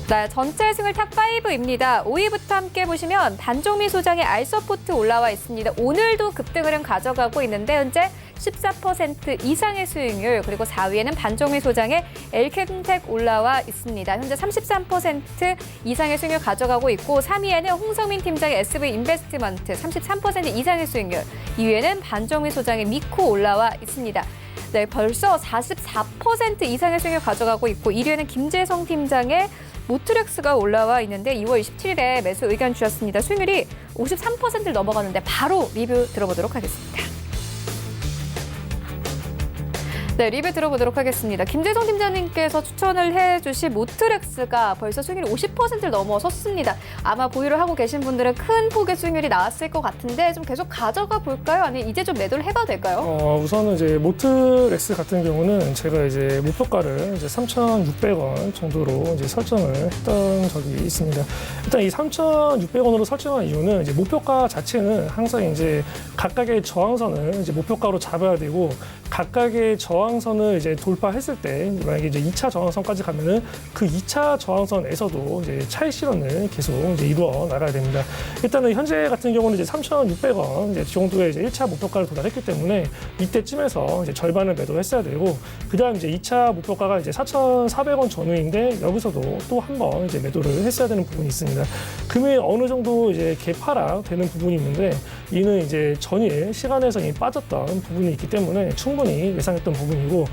네, 전체 승을 탑5입니다. 5위부터 함께 보시면 단종미 소장의 알서포트 올라와 있습니다. 오늘도 급등 흐름 가져가고 있는데 현재 14% 이상의 수익률, 그리고 4위에는 반종미 소장의 엘켄텍 올라와 있습니다. 현재 33% 이상의 수익률 가져가고 있고 3위에는 홍성민 팀장의 SV인베스트먼트 33% 이상의 수익률, 2위에는 반종미 소장의 미코 올라와 있습니다. 네, 벌써 44% 이상의 수익률 가져가고 있고 1위에는 김재성 팀장의 모트렉스가 올라와 있는데 2월 27일에 매수 의견 주셨습니다. 수익률이 53%를 넘어가는데 바로 리뷰 들어보도록 하겠습니다. 네, 리뷰 들어보도록 하겠습니다. 김재성 팀장님께서 추천을 해주신 모트렉스가 벌써 수익률이 50%를 넘어섰습니다. 아마 보유를 하고 계신 분들은 큰 폭의 수익률이 나왔을 것 같은데 좀 계속 가져가 볼까요? 아니면 이제 좀 매도를 해봐도 될까요? 우선은 이제 모트렉스 같은 경우는 제가 이제 목표가를 이제 3,600원 정도로 이제 설정을 했던 적이 있습니다. 일단 이 3,600원으로 설정한 이유는 이제 목표가 자체는 항상 이제 각각의 저항선을 이제 목표가로 잡아야 되고, 각각의 저항선을 이제 돌파했을 때 만약에 이제 2차 저항선까지 가면은 그 2차 저항선에서도 이제 차익 실현을 계속 이제 이루어 나가야 됩니다. 일단은 현재 같은 경우는 이제 3,600원 이제 정도의 이제 1차 목표가를 도달했기 때문에 이때쯤에서 이제 절반을 매도했어야 되고, 그다음 이제 2차 목표가가 이제 4,400원 전후인데 여기서도 또 한 번 이제 매도를 했어야 되는 부분이 있습니다. 금일 어느 정도 이제 개파락 되는 부분이 있는데 이는 이제 전일 시간에서 이미 빠졌던 부분이 있기 때문에 충분히 예상했던 부분이고,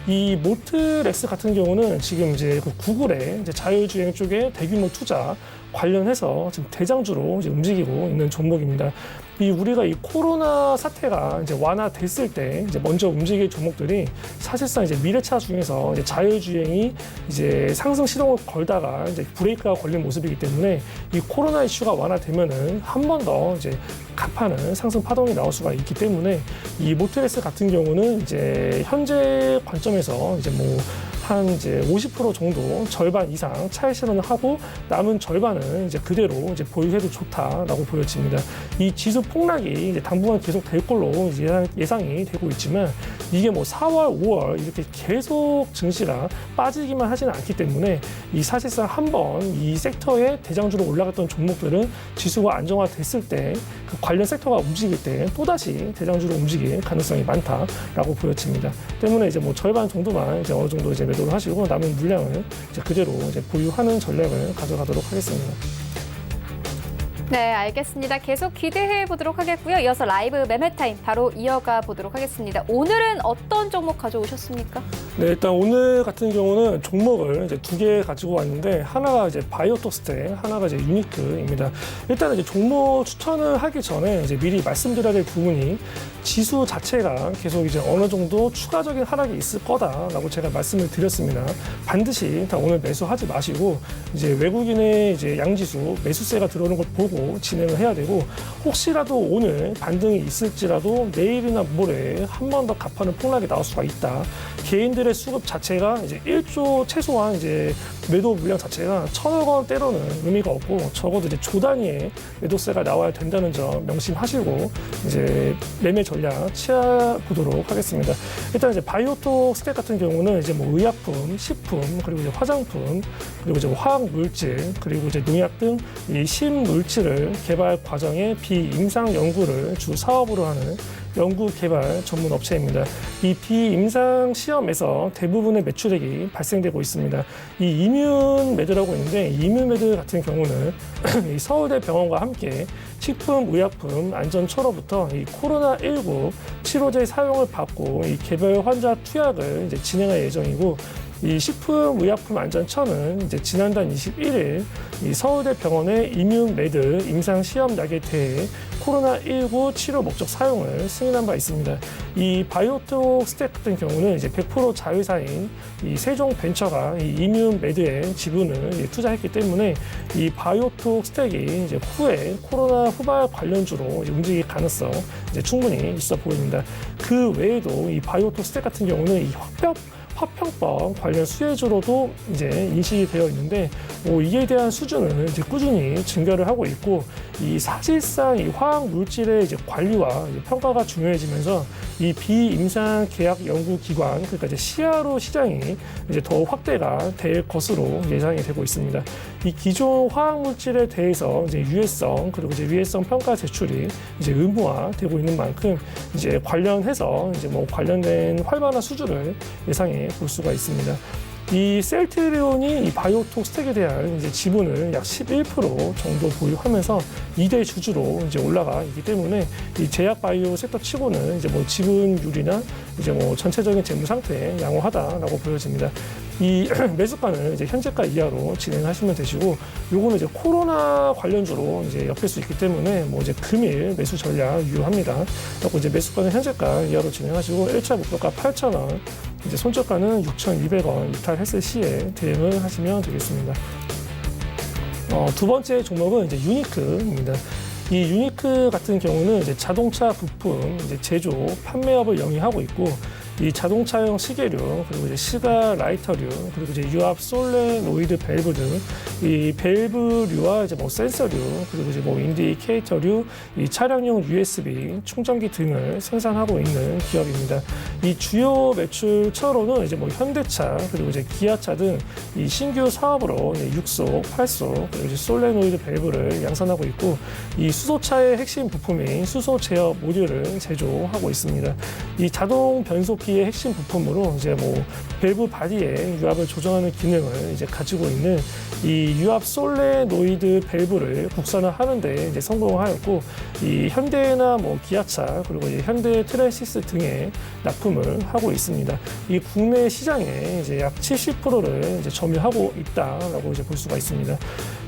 이 모트렉스 같은 경우는 지금 이제 그 구글의 이제 자율주행 쪽에 대규모 투자 관련해서 지금 대장주로 이제 움직이고 있는 종목입니다. 우리가 이 코로나 사태가 이제 완화됐을 때 이제 먼저 움직일 종목들이 사실상 이제 미래차 중에서 이제 자율주행이 이제 상승 시동을 걸다가 이제 브레이크가 걸린 모습이기 때문에 이 코로나 이슈가 완화되면은 한 번 더 이제 가파는 상승 파동이 나올 수가 있기 때문에 이 모트렉스 같은 경우는 이제 현재 관점에서 이제 뭐 한 이제 50% 정도 절반 이상 차익 실현을 하고 남은 절반은 이제 그대로 이제 보유해도 좋다라고 보여집니다. 이 지수 폭락이 이제 당분간 계속 될 걸로 이제 예상이 되고 있지만 이게 뭐 4월, 5월 이렇게 계속 증시가 빠지기만 하지는 않기 때문에 이 사실상 한번 이 섹터의 대장주로 올라갔던 종목들은 지수가 안정화됐을 때 그 관련 섹터가 움직일 때 또다시 대장주로 움직일 가능성이 많다라고 보여집니다. 때문에 이제 뭐 절반 정도만 이제 어느 정도 이제 매도를 하시고 남은 물량을 이제 그대로 이제 보유하는 전략을 가져가도록 하겠습니다. 네, 알겠습니다. 계속 기대해 보도록 하겠고요. 이어서 라이브 매매 타임 바로 이어가 보도록 하겠습니다. 오늘은 어떤 종목 가져오셨습니까? 네, 일단 오늘 같은 경우는 종목을 이제 2개 가지고 왔는데 하나가 이제 바이오톡스텍, 하나가 이제 유니크입니다. 일단 이제 종목 추천을 하기 전에 이제 미리 말씀드려야 될 부분이 지수 자체가 계속 이제 어느 정도 추가적인 하락이 있을 거다라고 제가 말씀을 드렸습니다. 반드시 일단 오늘 매수하지 마시고 이제 외국인의 이제 양지수 매수세가 들어오는 걸 보고 진행을 해야 되고 혹시라도 오늘 반등이 있을지라도 내일이나 모레 한 번 더 가파른 폭락이 나올 수가 있다. 개인들의 수급 자체가 이제 1조 최소한 이제 매도 물량 자체가 1,000억 원대로는 의미가 없고 적어도 이제 조 단위의 매도세가 나와야 된다는 점 명심하시고 이제 매매 전략 취해보도록 하겠습니다. 일단 이제 바이오톡 스택 같은 경우는 이제 뭐 의약품, 식품, 그리고 이제 화장품, 그리고 이제 화학 물질, 그리고 이제 농약 등 이 신물질을 개발 과정의 비임상 연구를 주 사업으로 하는 연구 개발 전문 업체입니다. 이 비임상 시험에서 대부분의 매출액이 발생되고 있습니다. 이 이뮨 매드라고 있는데 이 이뮨 매드 같은 경우는 이 서울대 병원과 함께 식품의약품 안전처로부터 이 코로나19 치료제 사용을 받고 이 개별 환자 투약을 이제 진행할 예정이고 이 식품의약품안전처는 이제 지난달 21일 이 서울대 병원의 이뮨 매드 임상 시험약에 대해 코로나19 치료 목적 사용을 승인한 바 있습니다. 이 바이오톡 스택 같은 경우는 이제 100% 자회사인 이 세종벤처가 이 이뮨 매드에 지분을 투자했기 때문에 이 바이오톡 스택이 이제 후에 코로나 후발 관련주로 이제 움직일 가능성 이제 충분히 있어 보입니다. 그 외에도 이 바이오톡 스택 같은 경우는 이 화평법 관련 수혜주로도 이제 인식이 되어 있는데 이에 대한 수준을 이제 꾸준히 증가를 하고 있고 이 사실상 이 화학 물질의 이제 관리와 이제 평가가 중요해지면서 이 비임상 계약 연구 기관 그러니까 이제 CRO 시장이 이제 더 확대가 될 것으로 예상이 되고 있습니다. 이 기존 화학 물질에 대해서 이제 유해성 그리고 이제 위해성 평가 제출이 이제 의무화되고 있는 만큼 이제 관련해서 이제 뭐 관련된 활발한 수주를 예상해 볼 수가 있습니다. 이 셀트리온이 이 바이오톡 스택에 대한 이제 지분을 약 11% 정도 보유하면서 2대 주주로 이제 올라가 있기 때문에 이 제약 바이오 섹터 치고는 이제 뭐 지분율이나 이제 뭐 전체적인 재무 상태 양호하다라고 보여집니다. 이 매수가는 이제 현재가 이하로 진행하시면 되시고, 요거는 이제 코로나 관련주로 이제 엮일 수 있기 때문에 뭐 이제 금일 매수 전략 유효합니다. 그리고 이제 매수가는 현재가 이하로 진행하시고 1차 목표가 8,000원, 이제 손절가는 6,200원 이탈했을 시에 대응을 하시면 되겠습니다. 두 번째 종목은 이제 유니크입니다. 이 유니크 같은 경우는 이제 자동차 부품 이제 제조, 판매업을 영위하고 있고, 이 자동차용 시계류, 그리고 이제 시가 라이터류, 그리고 이제 유압 솔레노이드 밸브 등 이 밸브류와 이제 뭐 센서류, 그리고 이제 뭐 인디케이터류, 이 차량용 USB 충전기 등을 생산하고 있는 기업입니다. 이 주요 매출처로는 이제 뭐 현대차, 그리고 이제 기아차 등 이 신규 사업으로 이제 6속, 8속, 그리고 이제 솔레노이드 밸브를 양산하고 있고, 이 수소차의 핵심 부품인 수소 제어 모듈을 제조하고 있습니다. 이 자동 변속기의 핵심 부품으로 이제 뭐 밸브 바디의 유압을 조정하는 기능을 이제 가지고 있는 이 유압 솔레노이드 밸브를 국산화 하는데 이제 성공하였고, 이 현대나 뭐 기아차, 그리고 이제 현대 트랜시스 등에 납품을 하고 있습니다. 이 국내 시장에 이제 약 70%를 이제 점유하고 있다라고 이제 볼 수가 있습니다.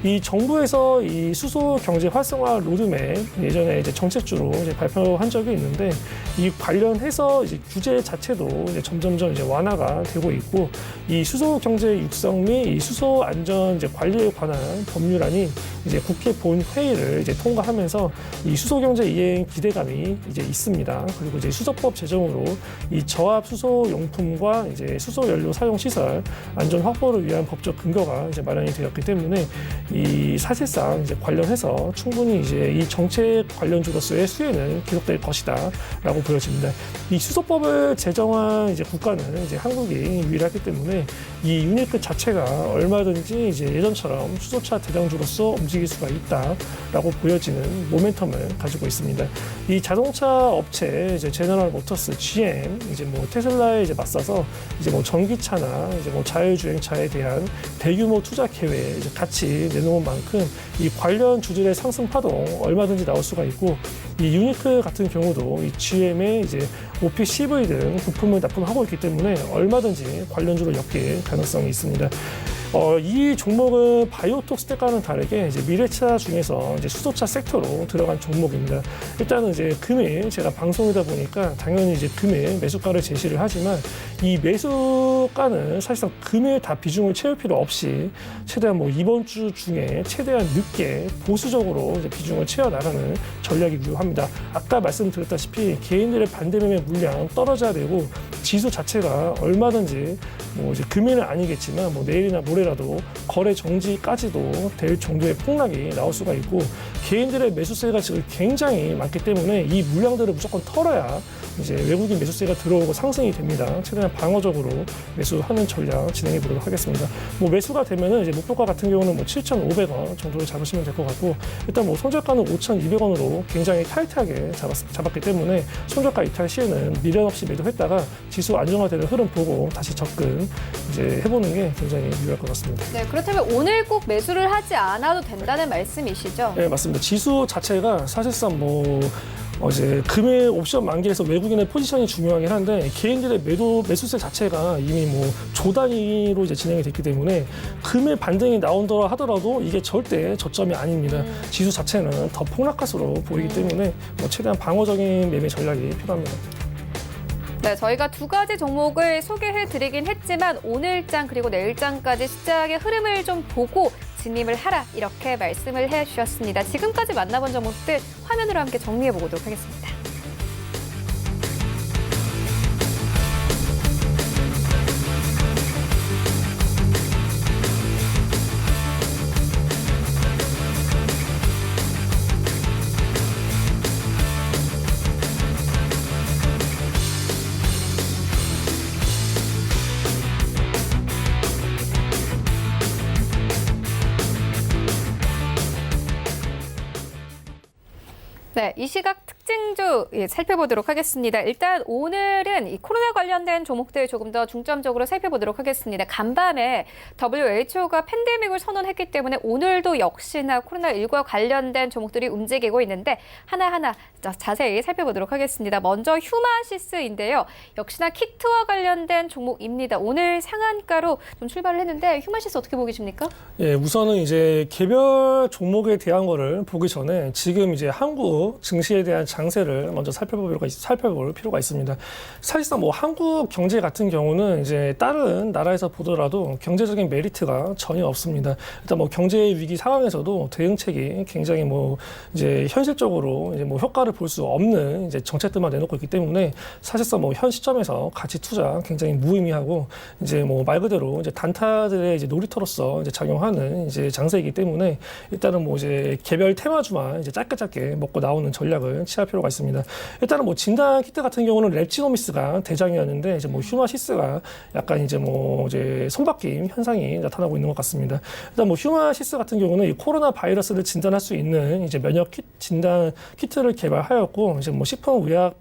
이 정부에서 이 수소 경제 활성화 로드맵 예전에 이제 정책주로 이제 발표한 적이 있는데, 이 관련해서 이제 규제 자체 자체도 이제 점점점 이제 완화가 되고 있고 이 수소 경제 육성 및 이 수소 안전 이제 관리에 관한 법률안이 이제 국회 본회의를 이제 통과하면서 이 수소 경제 이행 기대감이 이제 있습니다. 그리고 이제 수소법 제정으로 이 저압 수소 용품과 이제 수소 연료 사용 시설 안전 확보를 위한 법적 근거가 이제 마련이 되었기 때문에 이 사실상 이제 관련해서 충분히 이제 이 정책 관련주로서의 수혜는 계속될 것이다라고 보여집니다. 이 수소법을 제정한 이제 국가는 이제 한국이 유일하기 때문에 이 유니크 자체가 얼마든지 이제 예전처럼 수소차 대장주로서 움직일 수가 있다라고 보여지는 모멘텀을 가지고 있습니다. 이 자동차 업체 이제 제너럴 모터스, GM, 이제 뭐 테슬라에 이제 맞서서 이제 뭐 전기차나 이제 뭐 자율주행차에 대한 대규모 투자 계획 이제 같이 내놓은 만큼 이 관련 주들의 상승 파동 얼마든지 나올 수가 있고 이 유니크 같은 경우도 이 GM의 이제 OPCV 등 부품을 납품하고 있기 때문에 얼마든지 관련주로 엮일 가능성이 있습니다. 이 종목은 바이오톡스 때과는 다르게 이제 미래차 중에서 이제 수소차 섹터로 들어간 종목입니다. 일단은 이제 금일 제가 방송이다 보니까 당연히 이제 금일 매수가를 제시를 하지만 이 매수가는 사실상 금일 다 비중을 채울 필요 없이 최대한 뭐 이번 주 중에 최대한 늦게 보수적으로 이제 비중을 채워 나가는 전략이 유효합니다. 아까 말씀드렸다시피 개인들의 반대 매매 물량 떨어져야 되고 지수 자체가 얼마든지 뭐 이제 금일은 아니겠지만 뭐 내일이나 모레라도 거래 정지까지도 될 정도의 폭락이 나올 수가 있고 개인들의 매수세가 지금 굉장히 많기 때문에 이 물량들을 무조건 털어야 이제 외국인 매수세가 들어오고 상승이 됩니다. 최대한 방어적으로 매수하는 전략 진행해 보도록 하겠습니다. 뭐 매수가 되면은 이제 목표가 같은 경우는 뭐 7,500원 정도를 잡으시면 될 것 같고 일단 뭐 손절가는 5,200원으로 굉장히 타이트하게 잡았기 때문에 손절가 이탈 시에는 미련 없이 매도했다가 지수 안정화되는 흐름 보고 다시 접근 이제 해보는 게 굉장히 유효할 것 같습니다. 네, 그렇다면 오늘 꼭 매수를 하지 않아도 된다는 말씀이시죠? 네, 맞습니다. 지수 자체가 사실상 뭐 이제 금일 옵션 만기에서 외국인의 포지션이 중요하긴 한데 개인들의 매수세 자체가 이미 뭐 조 단위로 이제 진행이 됐기 때문에 금일 반등이 나온다 하더라도 이게 절대 저점이 아닙니다. 지수 자체는 더 폭락 가수로 보이기 때문에 뭐 최대한 방어적인 매매 전략이 필요합니다. 네, 저희가 두 가지 종목을 소개해드리긴 했지만 오늘장 그리고 내일장까지 시장의 흐름을 좀 보고 진입을 하라 이렇게 말씀을 해주셨습니다. 지금까지 만나본 종목들 화면으로 함께 정리해보도록 하겠습니다. 네, 이 시각 특징주 살펴보도록 하겠습니다. 일단 오늘은 이 코로나 관련된 종목들 조금 더 중점적으로 살펴보도록 하겠습니다. 간밤에 WHO가 팬데믹을 선언했기 때문에 오늘도 역시나 코로나19와 관련된 종목들이 움직이고 있는데 하나하나 자세히 살펴보도록 하겠습니다. 먼저 휴마시스인데요. 역시나 키트와 관련된 종목입니다. 오늘 상한가로 좀 출발을 했는데 휴마시스 어떻게 보고 계십니까? 예, 우선은 이제 개별 종목에 대한 거를 보기 전에 지금 이제 한국 증시에 대한 장세를 먼저 살펴볼 필요가 있습니다. 사실상 뭐 한국 경제 같은 경우는 이제 다른 나라에서 보더라도 경제적인 메리트가 전혀 없습니다. 일단 뭐 경제 위기 상황에서도 대응책이 굉장히 뭐 이제 현실적으로 이제 뭐 효과를 볼 수 없는 이제 정책들만 내놓고 있기 때문에 사실상 뭐 현 시점에서 가치 투자 굉장히 무의미하고 이제 뭐 말 그대로 이제 단타들의 이제 놀이터로서 이제 작용하는 이제 장세이기 때문에 일단은 뭐 이제 개별 테마주만 이제 짧게 먹고 나오는 전략을 취할 필요가 있습니다. 일단은 뭐 진단 키트 같은 경우는 랩지노미스가 대장이었는데 이제 뭐 휴마시스가 약간 이제 뭐 이제 손바뀜 현상이 나타나고 있는 것 같습니다. 일단 뭐 휴마시스 같은 경우는 이 코로나 바이러스를 진단할 수 있는 이제 면역 진단 키트를 개발하였고 이제 뭐 식품의약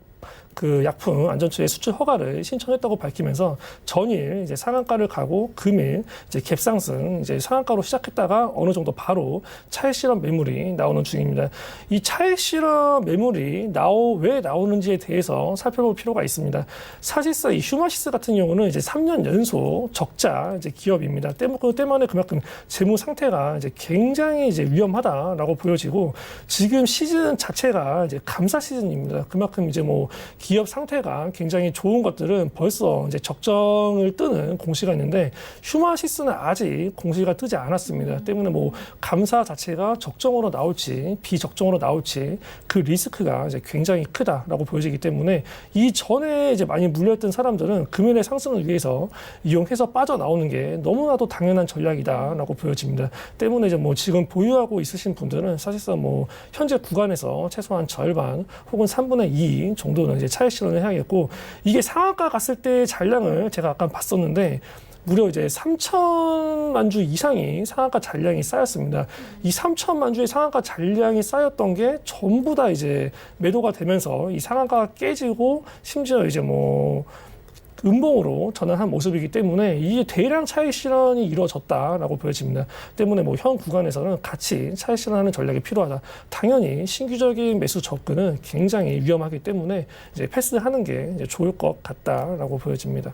그 약품 안전처의 수출 허가를 신청했다고 밝히면서 전일 이제 상한가를 가고 금일 이제 갭상승 이제 상한가로 시작했다가 어느 정도 바로 차익 실현 매물이 나오는 중입니다. 이 차익 실현 매물이 왜 나오는지에 대해서 살펴볼 필요가 있습니다. 사실상 이 휴마시스 같은 경우는 이제 3년 연속 적자 이제 기업입니다. 때문에 그만큼 재무 상태가 이제 굉장히 이제 위험하다라고 보여지고 지금 시즌 자체가 이제 감사 시즌입니다. 그만큼 이제 뭐 기업 상태가 굉장히 좋은 것들은 벌써 이제 적정을 뜨는 공시가 있는데 휴마시스는 아직 공시가 뜨지 않았습니다. 때문에 뭐 감사 자체가 적정으로 나올지 비적정으로 나올지 그 리스크가 이제 굉장히 크다라고 보여지기 때문에 이 전에 이제 많이 물렸던 사람들은 금연의 상승을 위해서 이용해서 빠져나오는 게 너무나도 당연한 전략이다라고 보여집니다. 때문에 이제 뭐 지금 보유하고 있으신 분들은 사실상 뭐 현재 구간에서 최소한 절반 혹은 3분의 2 정도는 이제 차익 실현을 해야겠고 이게 상한가 갔을 때 잔량을 제가 아까 봤었는데 무려 이제 3천만 주 이상이 상한가 잔량이 쌓였습니다. 이 3천만 주의 상한가 잔량이 쌓였던 게 전부 다 이제 매도가 되면서 이 상한가가 깨지고 심지어 이제 뭐 음봉으로 전환한 모습이기 때문에 이게 대량 차익 실현이 이루어졌다라고 보여집니다. 때문에 뭐 현 구간에서는 같이 차익 실현하는 전략이 필요하다. 당연히 신규적인 매수 접근은 굉장히 위험하기 때문에 이제 패스하는 게 이제 좋을 것 같다라고 보여집니다.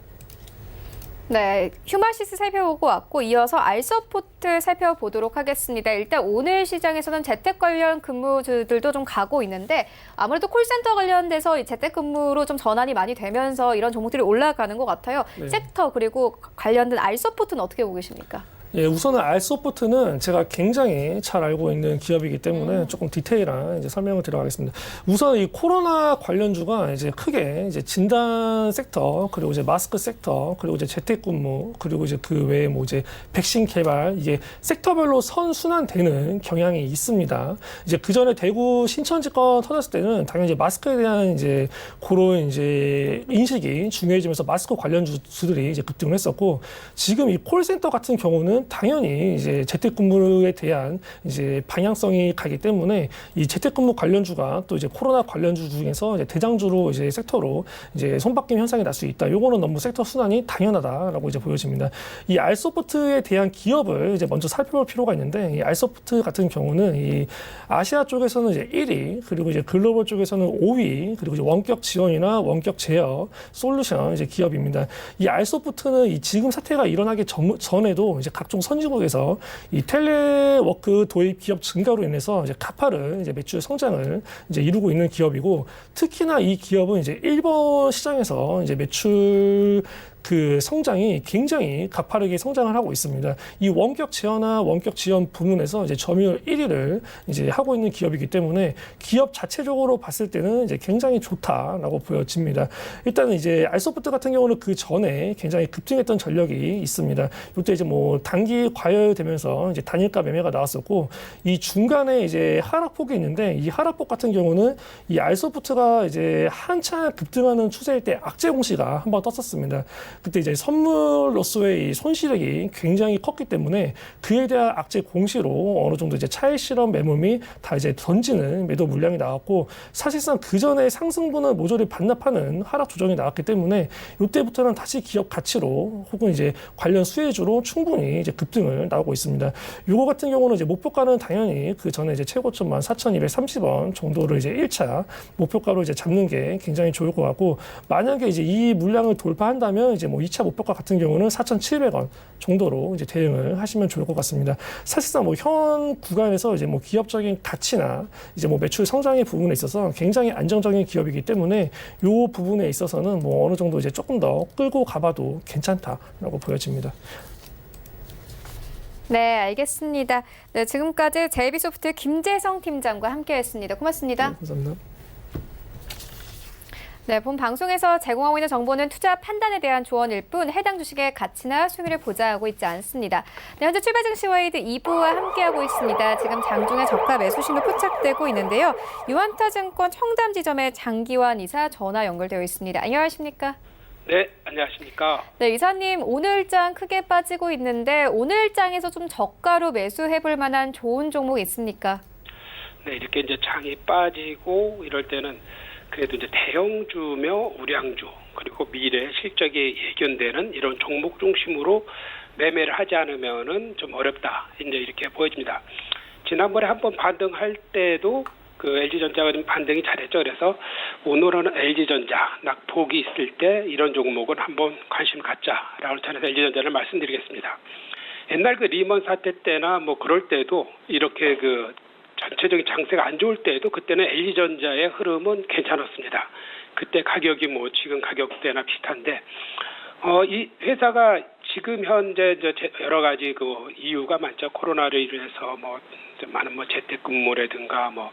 네, 휴마시스 살펴보고 왔고 이어서 알서포트 살펴보도록 하겠습니다. 일단 오늘 시장에서는 재택 관련 근무주들도 좀 가고 있는데 아무래도 콜센터 관련돼서 이 재택근무로 좀 전환이 많이 되면서 이런 종목들이 올라가는 것 같아요. 네. 섹터 그리고 관련된 알서포트는 어떻게 보고 계십니까? 예, 우선은 알소프트는 제가 굉장히 잘 알고 있는 기업이기 때문에 조금 디테일한 이제 설명을 드려가겠습니다. 우선 이 코로나 관련주가 이제 크게 이제 진단 섹터, 그리고 이제 마스크 섹터, 그리고 이제 재택근무, 그리고 이제 그 외에 뭐 이제 백신 개발, 이게 섹터별로 선순환되는 경향이 있습니다. 이제 그 전에 대구 신천지권 터졌을 때는 당연히 이제 마스크에 대한 이제 그런 이제 인식이 중요해지면서 마스크 관련주들이 이제 급등을 했었고 지금 이 콜센터 같은 경우는 당연히 이제 재택근무에 대한 이제 방향성이 가기 때문에 이 재택근무 관련주가 또 이제 코로나 관련주 중에서 이제 대장주로 이제 섹터로 이제 손바뀜 현상이 날 수 있다. 요거는 너무 섹터 순환이 당연하다라고 이제 보여집니다. 이 알소프트에 대한 기업을 이제 먼저 살펴볼 필요가 있는데 이 알소프트 같은 경우는 이 아시아 쪽에서는 이제 1위 그리고 이제 글로벌 쪽에서는 5위 그리고 이제 원격 지원이나 원격 제어 솔루션 이제 기업입니다. 이 알소프트는 이 지금 사태가 일어나기 전에도 이제 각종 선진국에서 이 텔레워크 도입 기업 증가로 인해서 이제 가파른 이제 매출 성장을 이제 이루고 있는 기업이고 특히나 이 기업은 이제 일본 시장에서 이제 매출 그 성장이 굉장히 가파르게 성장을 하고 있습니다. 이 원격 제어나 원격 지원 부문에서 이제 점유율 1위를 이제 하고 있는 기업이기 때문에 기업 자체적으로 봤을 때는 이제 굉장히 좋다라고 보여집니다. 일단은 이제 알소프트 같은 경우는 그 전에 굉장히 급등했던 전력이 있습니다. 이때 이제 뭐 단기 과열되면서 이제 단일가 매매가 나왔었고 이 중간에 이제 하락폭이 있는데 이 하락폭 같은 경우는 이 알소프트가 이제 한참 급등하는 추세일 때 악재 공시가 한번 떴었습니다. 그때 이제 선물로서의 이 손실액이 굉장히 컸기 때문에 그에 대한 악재 공시로 어느 정도 이제 차익 실현 매물이 다 이제 던지는 매도 물량이 나왔고 사실상 그 전에 상승분을 모조리 반납하는 하락 조정이 나왔기 때문에 이때부터는 다시 기업 가치로 혹은 이제 관련 수혜주로 충분히 이제 급등을 나오고 있습니다. 요거 같은 경우는 이제 목표가는 당연히 그 전에 이제 최고점만 4,230원 정도를 이제 1차 목표가로 이제 잡는 게 굉장히 좋을 것 같고 만약에 이제 이 물량을 돌파한다면 이제 뭐 2차 목표가 같은 경우는 4,700원 정도로 이제 대응을 하시면 좋을 것 같습니다. 사실상 뭐 현 구간에서 이제 뭐 기업적인 가치나 이제 뭐 매출 성장의 부분에 있어서 굉장히 안정적인 기업이기 때문에 요 부분에 있어서는 뭐 어느 정도 이제 조금 더 끌고 가봐도 괜찮다라고 보여집니다. 네, 알겠습니다. 네, 지금까지 제이비소프트 김재성 팀장과 함께했습니다. 고맙습니다. 네, 감사합니다. 네, 본 방송에서 제공하고 있는 정보는 투자 판단에 대한 조언일 뿐 해당 주식의 가치나 수익률을 보장하고 있지 않습니다. 네, 현재 출발 증시 와이드 2부와 함께하고 있습니다. 지금 장중에 저가 매수 신호 포착되고 있는데요. 유한타증권 청담 지점의 장기환 이사 전화 연결되어 있습니다. 안녕하십니까? 네, 안녕하십니까? 네, 이사님 오늘장 크게 빠지고 있는데 오늘장에서 좀 저가로 매수해볼 만한 좋은 종목 있습니까? 네, 이렇게 이제 장이 빠지고 이럴 때는 그래도 이제 대형주며 우량주 그리고 미래 실적이 예견되는 이런 종목 중심으로 매매를 하지 않으면은 좀 어렵다 이제 이렇게 보여집니다. 지난번에 한번 반등할 때도 그 LG전자가 좀 반등이 잘했죠. 그래서 오늘은 LG전자 낙폭이 있을 때 이런 종목은 한번 관심을 갖자라고 전해서 LG전자를 말씀드리겠습니다. 옛날 그 리먼 사태 때나 뭐 그럴 때도 이렇게 그 전체적인 장세가 안 좋을 때에도 그때는 LG전자의 흐름은 괜찮았습니다. 그때 가격이 뭐 지금 가격대나 비슷한데 이 회사가 지금 현재 이제 여러 가지 그 이유가 많죠. 코로나로 인해서 뭐 많은 뭐 재택근무라든가 뭐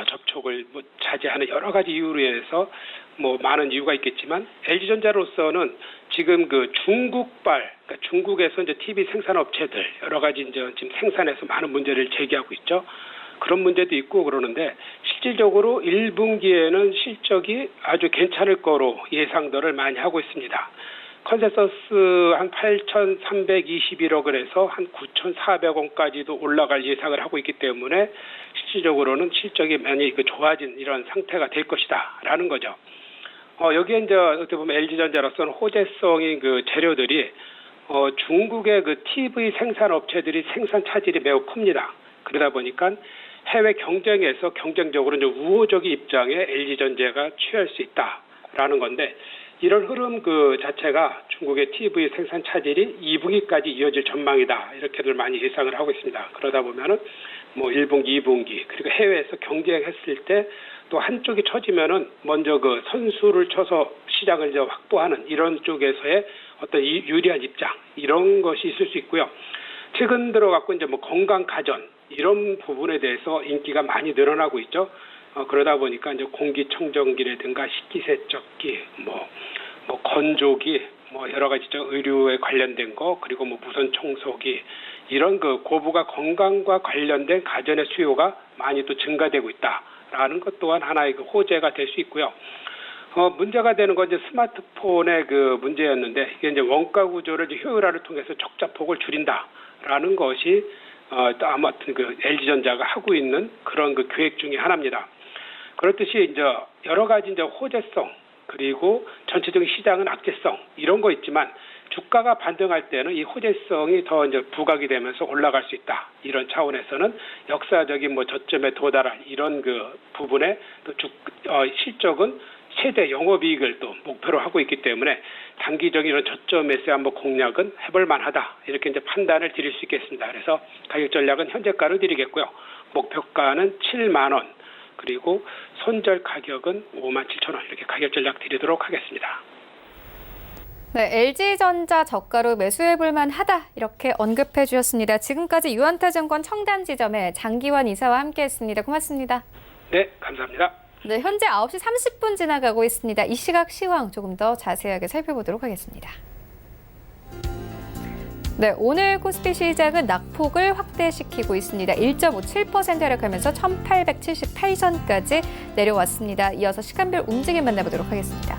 접촉을 뭐 자제하는 여러 가지 이유로 인해서 뭐 많은 이유가 있겠지만 LG전자로서는 지금 그 중국발, 그러니까 중국에서 이제 TV 생산 업체들 여러 가지 이제 지금 생산해서 많은 문제를 제기하고 있죠. 그런 문제도 있고 그러는데 실질적으로 1분기에는 실적이 아주 괜찮을 거로 예상들을 많이 하고 있습니다. 컨센서스 한 8,321억을 해서 한 9,400원까지도 올라갈 예상을 하고 있기 때문에 실질적으로는 실적이 많이 좋아진 이런 상태가 될 것이다라는 거죠. 여기에 이제 어떻게 보면 LG전자로서는 호재성인 그 재료들이 중국의 그 TV 생산 업체들이 생산 차질이 매우 큽니다. 그러다 보니까 해외 경쟁에서 경쟁적으로 이제 우호적인 입장에 LG전자가 취할 수 있다라는 건데 이런 흐름 그 자체가 중국의 TV 생산 차질이 2분기까지 이어질 전망이다 이렇게들 많이 예상을 하고 있습니다. 그러다 보면은 뭐 1분기, 2분기 그리고 해외에서 경쟁했을 때 또 한쪽이 처지면은 먼저 그 선수를 쳐서 시장을 이제 확보하는 이런 쪽에서의 어떤 유리한 입장 이런 것이 있을 수 있고요. 최근 들어갖고 이제 뭐 건강 가전 이런 부분에 대해서 인기가 많이 늘어나고 있죠. 그러다 보니까 이제 공기청정기라든가 식기세척기, 뭐 건조기, 뭐 여러 가지 의료에 관련된 거 그리고 뭐 무선 청소기 이런 그 고부가 건강과 관련된 가전의 수요가 많이 또 증가되고 있다라는 것 또한 하나의 그 호재가 될 수 있고요. 문제가 되는 건 이제 스마트폰의 그 문제였는데 이게 이제 원가 구조를 이제 효율화를 통해서 적자폭을 줄인다라는 것이 아무튼 그 LG전자가 하고 있는 그런 그 계획 중에 하나입니다. 그렇듯이 이제 여러 가지 이제 호재성 그리고 전체적인 시장은 악재성 이런 거 있지만 주가가 반등할 때는 이 호재성이 더 이제 부각이 되면서 올라갈 수 있다. 이런 차원에서는 역사적인 뭐 저점에 도달한 이런 그 부분에 또 실적은 최대 영업이익을 또 목표로 하고 있기 때문에 단기적인 이런 저점에서의 한번 공략은 해볼 만하다. 이렇게 이제 판단을 드릴 수 있겠습니다. 그래서 가격 전략은 현재가를 드리겠고요. 목표가는 7만 원. 그리고 손절 가격은 57,000원 이렇게 가격 전략 드리도록 하겠습니다. 네, LG전자 저가로 매수해볼 만하다 이렇게 언급해 주셨습니다. 지금까지 유한타증권 청담지점의 장기환 이사와 함께했습니다. 고맙습니다. 네, 감사합니다. 네, 현재 9시 30분 지나가고 있습니다. 이 시각 시황 조금 더 자세하게 살펴보도록 하겠습니다. 네, 오늘 코스피 시장은 낙폭을 확대시키고 있습니다. 1.57% 하락하면서 1878선까지 내려왔습니다. 이어서 시간별 움직임 만나보도록 하겠습니다.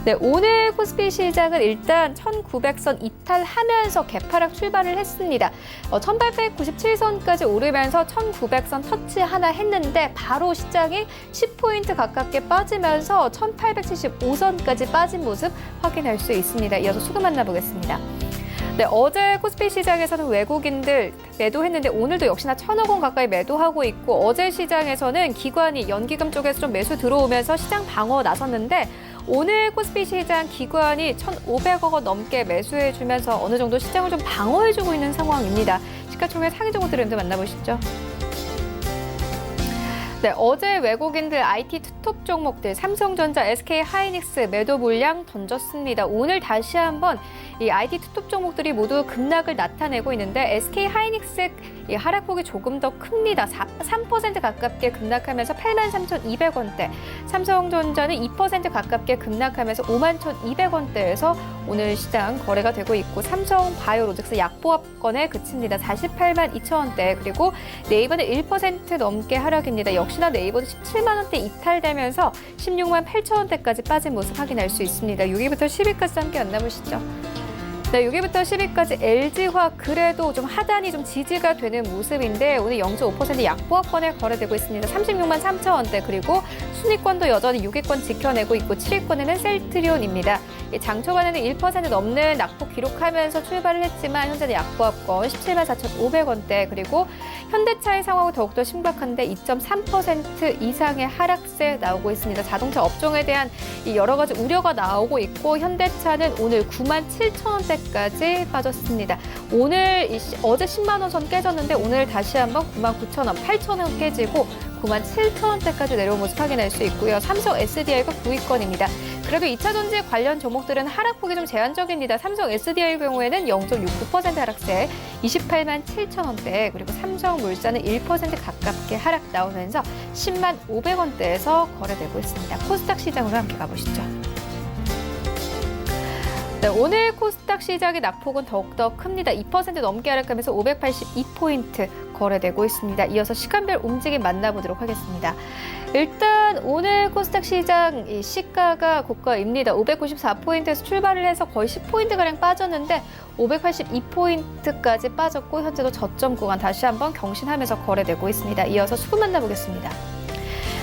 네, 오늘 코스피 시장은 일단 1900선 이탈하면서 개파락 출발을 했습니다. 1897선까지 오르면서 1900선 터치 하나 했는데 바로 시장이 10포인트 가깝게 빠지면서 1875선까지 빠진 모습 확인할 수 있습니다. 이어서 수급 만나보겠습니다. 네, 어제 코스피 시장에서는 외국인들 매도했는데 오늘도 역시나 1,000억 원 가까이 매도하고 있고 어제 시장에서는 기관이 연기금 쪽에서 좀 매수 들어오면서 시장 방어 나섰는데 오늘 코스피 시장 기관이 1,500억 원 넘게 매수해주면서 어느 정도 시장을 좀 방어해주고 있는 상황입니다. 시가총액 상위종목 트렌드 만나보시죠. 네, 어제 외국인들 IT 투톱 종목들 삼성전자, SK하이닉스 매도 물량 던졌습니다. 오늘 다시 한번 이 IT 투톱 종목들이 모두 급락을 나타내고 있는데 SK하이닉스 이 하락폭이 조금 더 큽니다. 3% 가깝게 급락하면서 83,200원대, 삼성전자는 2% 가깝게 급락하면서 51,200원대에서 오늘 시장 거래가 되고 있고 삼성바이오로직스 약보합권에 그칩니다. 482,000원대, 그리고 네이버는 1% 넘게 하락입니다. 역시나 네이버도 17만 원대 이탈되면서 16만 8천원대까지 빠진 모습 확인할 수 있습니다. 6위부터 10위까지 함께 만나보시죠. 네, 6위부터 10위까지 LG화학 그래도 좀 하단이 좀 지지가 되는 모습인데 오늘 0.5% 약보합권에 거래되고 있습니다. 36만 3천원대, 그리고 순위권도 여전히 6위권 지켜내고 있고 7위권에는 셀트리온입니다. 장 초반에는 1% 넘는 낙폭 기록하면서 출발을 했지만 현재는 약보합권 17만 4,500원대 그리고 현대차의 상황은 더욱더 심각한데 2.3% 이상의 하락세 나오고 있습니다. 자동차 업종에 대한 여러 가지 우려가 나오고 있고 현대차는 오늘 9만 7천 원대까지 빠졌습니다. 오늘 어제 10만 원 선 깨졌는데 오늘 다시 한번 9만 9천 원, 8천 원 깨지고 9만 7천 원대까지 내려온 모습 확인할 수 있고요. 삼성 SDI가 9위권입니다. 그래도 2차 전지 관련 종목들은 하락폭이 좀 제한적입니다. 삼성 SDI 경우에는 0.69% 하락세 28만 7천 원대 그리고 삼성물산은 1% 가깝게 하락 나오면서 10만 500원대에서 거래되고 있습니다. 코스닥 시장으로 함께 가보시죠. 네, 오늘 코스닥 시장의 낙폭은 더욱더 큽니다. 2% 넘게 하락하면서 582포인트 거래되고 있습니다. 이어서 시간별 움직임 만나보도록 하겠습니다. 일단 오늘 코스닥 시장 시가가 고가입니다. 594포인트에서 출발을 해서 거의 10포인트가량 빠졌는데 582포인트까지 빠졌고 현재도 저점 구간 다시 한번 경신하면서 거래되고 있습니다. 이어서 수급 만나보겠습니다.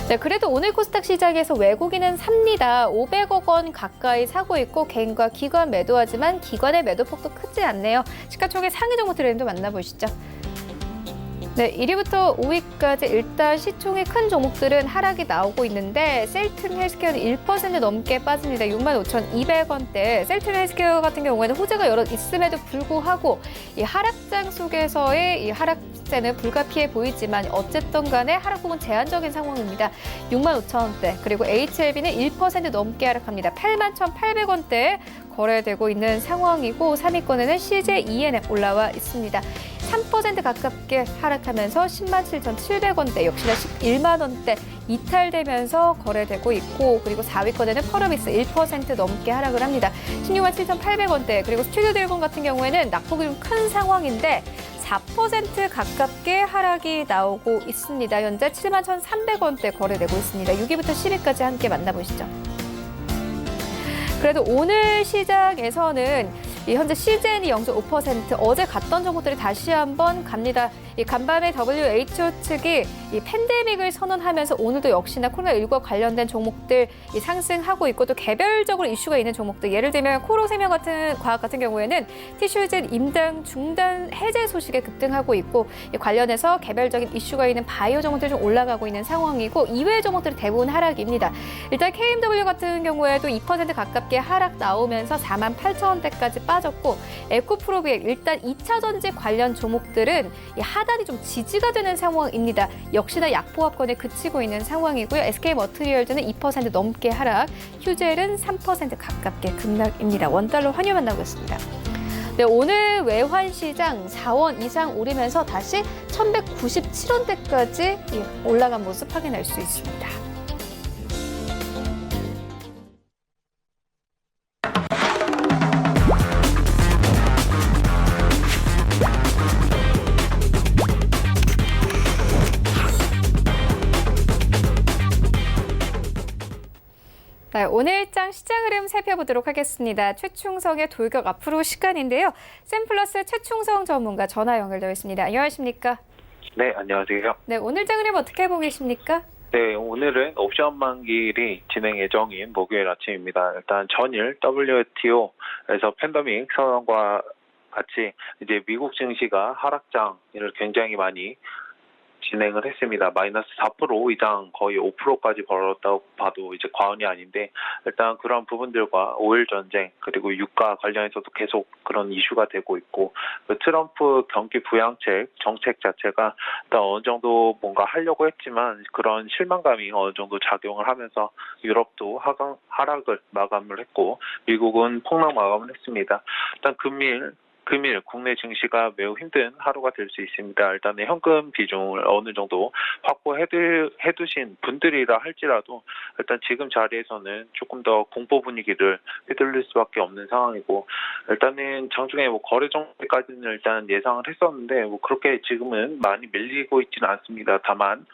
네, 그래도 오늘 코스닥 시장에서 외국인은 삽니다. 500억 원 가까이 사고 있고 개인과 기관 매도하지만 기관의 매도폭도 크지 않네요. 시가총액 상위 종목 트렌드 만나보시죠. 네, 1위부터 5위까지 일단 시총이 큰 종목들은 하락이 나오고 있는데 셀튼 헬스케어는 1% 넘게 빠집니다. 65,200원대. 셀튼 헬스케어 같은 경우에는 호재가 여러 있음에도 불구하고 이 하락장 속에서의 이 하락세는 불가피해 보이지만 어쨌든 간에 하락폭은 제한적인 상황입니다. 65,000원대. 그리고 HLB는 1% 넘게 하락합니다. 81,800원대에 거래되고 있는 상황이고 3위권에는 CJ ENM 올라와 있습니다. 3% 가깝게 하락하면서 107,700원대 역시나 11만 원대 이탈되면서 거래되고 있고 그리고 4위권에는 펄어비스 1% 넘게 하락을 합니다. 167,800원대 그리고 스튜디오드래곤 같은 경우에는 낙폭이 좀 큰 상황인데 4% 가깝게 하락이 나오고 있습니다. 현재 71,300원대 거래되고 있습니다. 6위부터 10위까지 함께 만나보시죠. 그래도 오늘 시장에서는 현재 CJN이 0.5% 어제 갔던 종목들이 다시 한번 갑니다. 이 간밤에 WHO 측이 이 팬데믹을 선언하면서 오늘도 역시나 코로나19와 관련된 종목들 상승하고 있고 또 개별적으로 이슈가 있는 종목들 예를 들면 코로생명 같은 과학 같은 경우에는 티슈젠 임당 중단 해제 소식에 급등하고 있고 관련해서 개별적인 이슈가 있는 바이오 종목들이 좀 올라가고 있는 상황이고 이외의 종목들이 대부분 하락입니다. 일단 KMW 같은 경우에도 2% 가깝게 하락 나오면서 48,000원대까지 빠졌고 에코프로비엑 일단 2차 전지 관련 종목들은 하단이 좀 지지가 되는 상황입니다. 역시나 약보합권에 그치고 있는 상황이고요. SK머트리얼즈는 2% 넘게 하락, 휴젤은 3% 가깝게 급락입니다. 원달러 환율 만나보겠습니다. 네, 오늘 외환시장 4원 이상 오르면서 다시 1,197원대까지 올라간 모습 확인할 수 있습니다. 네, 오늘장 시장 흐름 살펴보도록 하겠습니다. 최충성의 돌격 앞으로 시간인데요. 샘플러스 최충성 전문가 전화 연결되어 있습니다. 안녕하십니까? 네, 안녕하세요. 네, 오늘장 흐름 어떻게 보고 계십니까? 네, 오늘은 옵션 만기일이 진행 예정인 목요일 아침입니다. 일단 전일 WTO에서 팬데믹 선언과 같이 이제 미국 증시가 하락장을 굉장히 많이 진행을 했습니다. 마이너스 4% 이상 거의 5%까지 벌었다고 봐도 이제 과언이 아닌데 일단 그런 부분들과 오일 전쟁 그리고 유가 관련해서도 계속 그런 이슈가 되고 있고 그 트럼프 경기 부양책 정책 자체가 일단 어느 정도 뭔가 하려고 했지만 그런 실망감이 어느 정도 작용을 하면서 유럽도 하락을 마감을 했고 미국은 폭락 마감을 했습니다. 일단 금일 국내 증시가 매우 힘든 하루가 될 수 있습니다. 일단 현금 비중을 어느 정도 확보해두신 분들이라 할지라도 일단 지금 자리에서는 조금 더 공포 분위기를 휘둘릴 수밖에 없는 상황이고 일단은 장중에 거래 정도까지는 일단 예상을 했었는데 그렇게 지금은 많이 밀리고 있지는 않습니다. 다만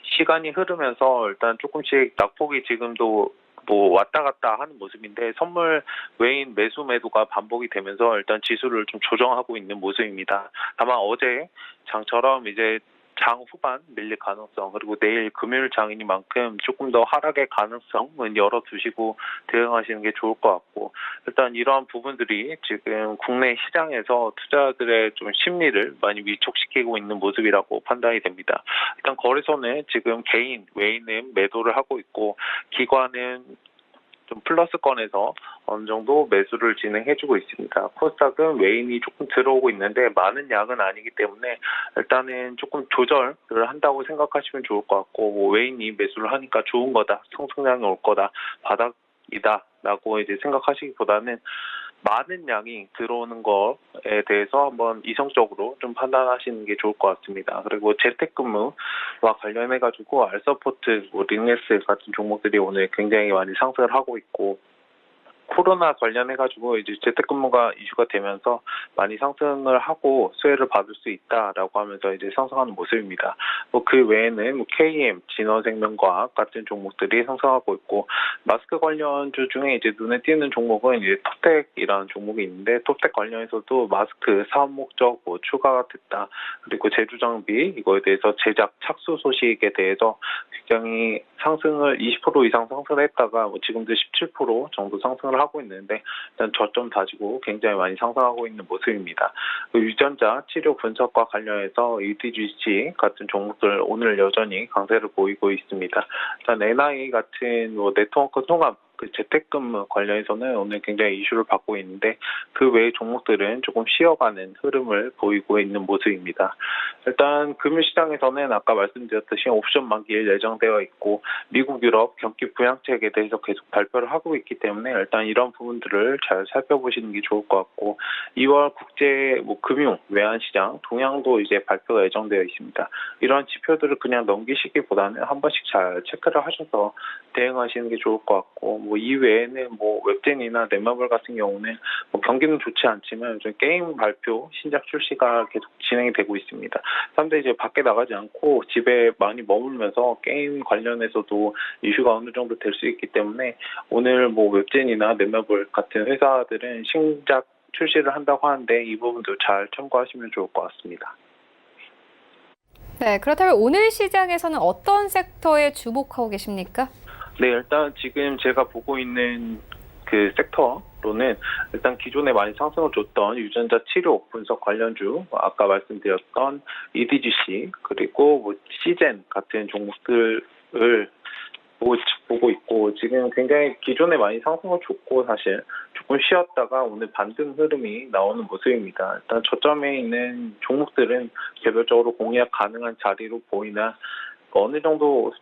시간이 흐르면서 일단 조금씩 낙폭이 지금도 왔다 갔다 하는 모습인데 선물 외인 매수 매도가 반복이 되면서 일단 지수를 좀 조정하고 있는 모습입니다. 다만 어제 장처럼 이제 장 후반 밀릴 가능성, 그리고 내일 금요일 장이니만큼 조금 더 하락의 가능성은 열어두시고 대응하시는 게 좋을 것 같고, 일단 이러한 부분들이 지금 국내 시장에서 투자자들의 좀 심리를 많이 위축시키고 있는 모습이라고 판단이 됩니다. 일단 거래소는 지금 개인, 외인은 매도를 하고 있고, 기관은 좀 플러스권에서 어느 정도 매수를 진행해주고 있습니다. 코스닥은 외인이 조금 들어오고 있는데 많은 양은 아니기 때문에 일단은 조금 조절을 한다고 생각하시면 좋을 것 같고, 뭐 외인이 매수를 하니까 좋은 거다, 성장량이 올 거다, 바닥이다라고 이제 생각하시기보다는 많은 양이 들어오는 것에 대해서 한번 이성적으로 좀 판단하시는 게 좋을 것 같습니다. 그리고 재택근무와 관련해가지고 알서포트, 링네스 같은 종목들이 오늘 굉장히 많이 상승을 하고 있고, 코로나 관련해가지고 이제 재택근무가 이슈가 되면서 많이 상승을 하고 수혜를 받을 수 있다라고 하면서 이제 상승하는 모습입니다. 뭐 그 외에는 뭐 KM, 진원생명과학 같은 종목들이 상승하고 있고, 마스크 관련주 중에 이제 눈에 띄는 종목은 이제 톱텍이라는 종목이 있는데, 톱텍 관련해서도 마스크 사업 목적 뭐 추가가 됐다, 그리고 제조 장비 이거에 대해서 제작 착수 소식에 대해서 굉장히 상승을 20% 이상 상승을 했다가 뭐 지금도 17% 정도 상승을 하고 있는데, 일단 저점 다지고 굉장히 많이 상승하고 있는 모습입니다. 유전자 치료 분석과 관련해서 EDGC 같은 종목들 오늘 여전히 강세를 보이고 있습니다. 일단 NI 같은 뭐 네트워크 통합, 그 재택근무 관련해서는 오늘 굉장히 이슈를 받고 있는데, 그 외의 종목들은 조금 쉬어가는 흐름을 보이고 있는 모습입니다. 일단 금융시장에서는 아까 말씀드렸듯이 옵션 만기일 예정되어 있고, 미국, 유럽 경기 부양책에 대해서 계속 발표를 하고 있기 때문에 일단 이런 부분들을 잘 살펴보시는 게 좋을 것 같고, 2월 국제 뭐 금융 외환시장 동향도 이제 발표가 예정되어 있습니다. 이런 지표들을 그냥 넘기시기보다는 한 번씩 잘 체크를 하셔서 대응하시는 게 좋을 것 같고, 뭐 이외에는 뭐 웹젠이나 넷마블 같은 경우는 뭐 경기는 좋지 않지만 좀 게임 발표 신작 출시가 계속 진행이 되고 있습니다. 사람들이 이제 밖에 나가지 않고 집에 많이 머물면서 게임 관련해서도 이슈가 어느 정도 될 수 있기 때문에 오늘 뭐 웹젠이나 넷마블 같은 회사들은 신작 출시를 한다고 하는데, 이 부분도 잘 참고하시면 좋을 것 같습니다. 네, 그렇다면 오늘 시장에서는 어떤 섹터에 주목하고 계십니까? 네, 일단 지금 제가 보고 있는 그 섹터로는 일단 기존에 많이 상승을 줬던 유전자 치료 분석 관련주, 아까 말씀드렸던 EDGC, 그리고 뭐 시젠 같은 종목들을 보고 있고, 지금 굉장히 기존에 많이 상승을 줬고 사실 조금 쉬었다가 오늘 반등 흐름이 나오는 모습입니다. 일단 저점에 있는 종목들은 개별적으로 공략 가능한 자리로 보이나 어느 정도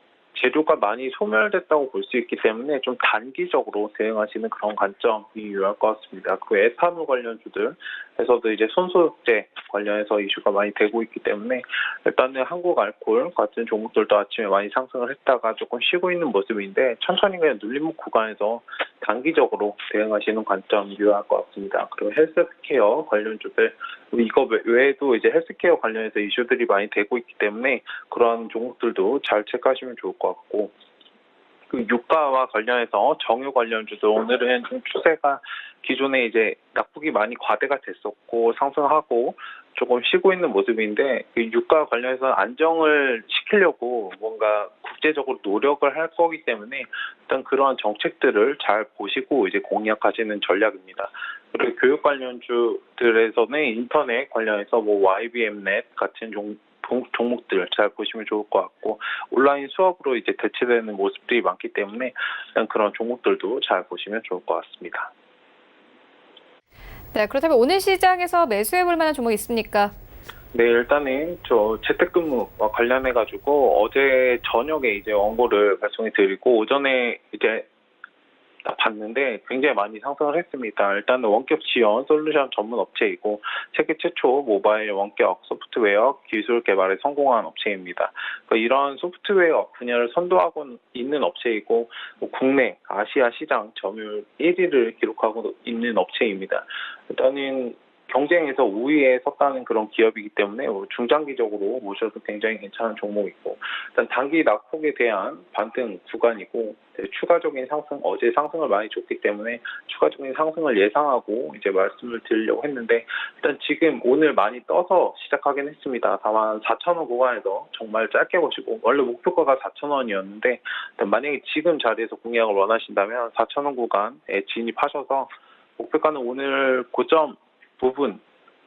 재료가 많이 소멸됐다고 볼 수 있기 때문에 좀 단기적으로 대응하시는 그런 관점이 유효할 것 같습니다. 그 에탄올 관련주들에서도 이제 손소독제 관련해서 이슈가 많이 되고 있기 때문에 일단은 한국알콜 같은 종목들도 아침에 많이 상승을 했다가 조금 쉬고 있는 모습인데, 천천히 그냥 눌림목 구간에서 단기적으로 대응하시는 관점이 유효할 것 같습니다. 그리고 헬스케어 관련주들, 이거 외에도 이제 헬스케어 관련해서 이슈들이 많이 되고 있기 때문에 그런 종목들도 잘 체크하시면 좋을 것 같고, 그 유가와 관련해서 정유 관련주도 오늘은 좀 추세가 기존에 이제 낙폭이 많이 과대가 됐었고 상승하고 조금 쉬고 있는 모습인데, 그 유가 관련해서 안정을 시키려고 뭔가 국제적으로 노력을 할 거기 때문에 일단 그러한 정책들을 잘 보시고 이제 공략하시는 전략입니다. 그리고 교육 관련주들에서는 인터넷 관련해서 뭐 YBM넷 같은 종목들 잘 보시면 좋을 것 같고, 온라인 수업으로 이제 대체되는 모습들이 많기 때문에 일단 그런 종목들도 잘 보시면 좋을 것 같습니다. 네, 그렇다면 오늘 시장에서 매수해 볼 만한 종목 있습니까? 네, 일단은 저 재택근무와 관련해가지고 어제 저녁에 이제 원고를 발송해 드리고 오전에 이제 봤는데 굉장히 많이 상승을 했습니다. 일단은 원격 지원 솔루션 전문 업체이고 세계 최초 모바일 원격 소프트웨어 기술 개발에 성공한 업체입니다. 그러니까 이런 소프트웨어 분야를 선도하고 있는 업체이고, 뭐 국내 아시아 시장 점유율 1위를 기록하고 있는 업체입니다. 일단은 경쟁에서 우위에 섰다는 그런 기업이기 때문에 중장기적으로 보셔도 굉장히 괜찮은 종목이고, 일단 단기 낙폭에 대한 반등 구간이고, 추가적인 상승, 어제 상승을 많이 줬기 때문에 추가적인 상승을 예상하고 이제 말씀을 드리려고 했는데, 일단 지금 오늘 많이 떠서 시작하긴 했습니다. 다만 4,000원 구간에서 정말 짧게 보시고, 원래 목표가가 4,000원이었는데 만약에 지금 자리에서 공략을 원하신다면 4,000원 구간에 진입하셔서 목표가는 오늘 고점 부분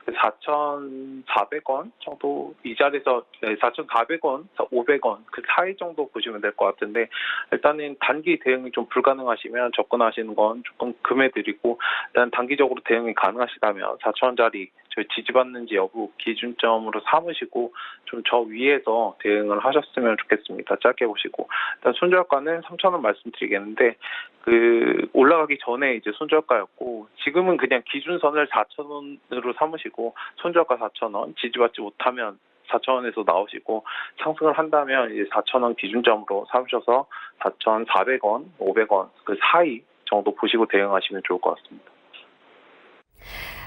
4,400원 정도, 이 자리에서 4,400원, 500원 그 사이 정도 보시면 될 것 같은데, 일단은 단기 대응이 좀 불가능하시면 접근하시는 건 조금 금해드리고, 일단 단기적으로 대응이 가능하시다면 4,000원짜리 저희 지지받는지 여부 기준점으로 삼으시고 좀 저 위에서 대응을 하셨으면 좋겠습니다. 짧게 보시고, 일단 손절가는 3,000원 말씀드리겠는데, 올라가기 전에 이제 손절가였고, 지금은 그냥 기준선을 4,000원으로 삼으시고, 손절가 4,000원, 지지받지 못하면 4,000원에서 나오시고, 상승을 한다면 이제 4,000원 기준점으로 삼으셔서 4,400원, 500원 그 사이 정도 보시고 대응하시면 좋을 것 같습니다.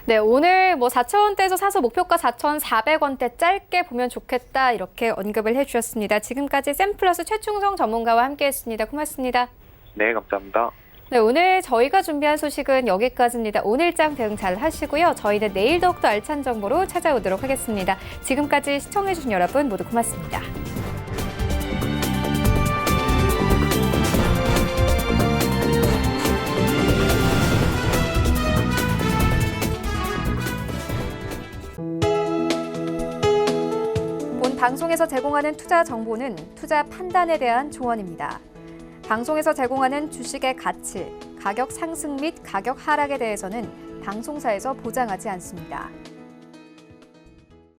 네, 오늘 4,000원대에서 사서 목표가 4,400원대 짧게 보면 좋겠다 이렇게 언급을 해주셨습니다. 지금까지 샘플러스 최충성 전문가와 함께했습니다. 고맙습니다. 네, 감사합니다. 네, 오늘 저희가 준비한 소식은 여기까지입니다. 오늘장 대응 잘 하시고요. 저희는 내일 더욱더 알찬 정보로 찾아오도록 하겠습니다. 지금까지 시청해주신 여러분 모두 고맙습니다. 본 방송에서 제공하는 투자 정보는 투자 판단에 대한 조언입니다. 방송에서 제공하는 주식의 가치, 가격 상승 및 가격 하락에 대해서는 방송사에서 보장하지 않습니다.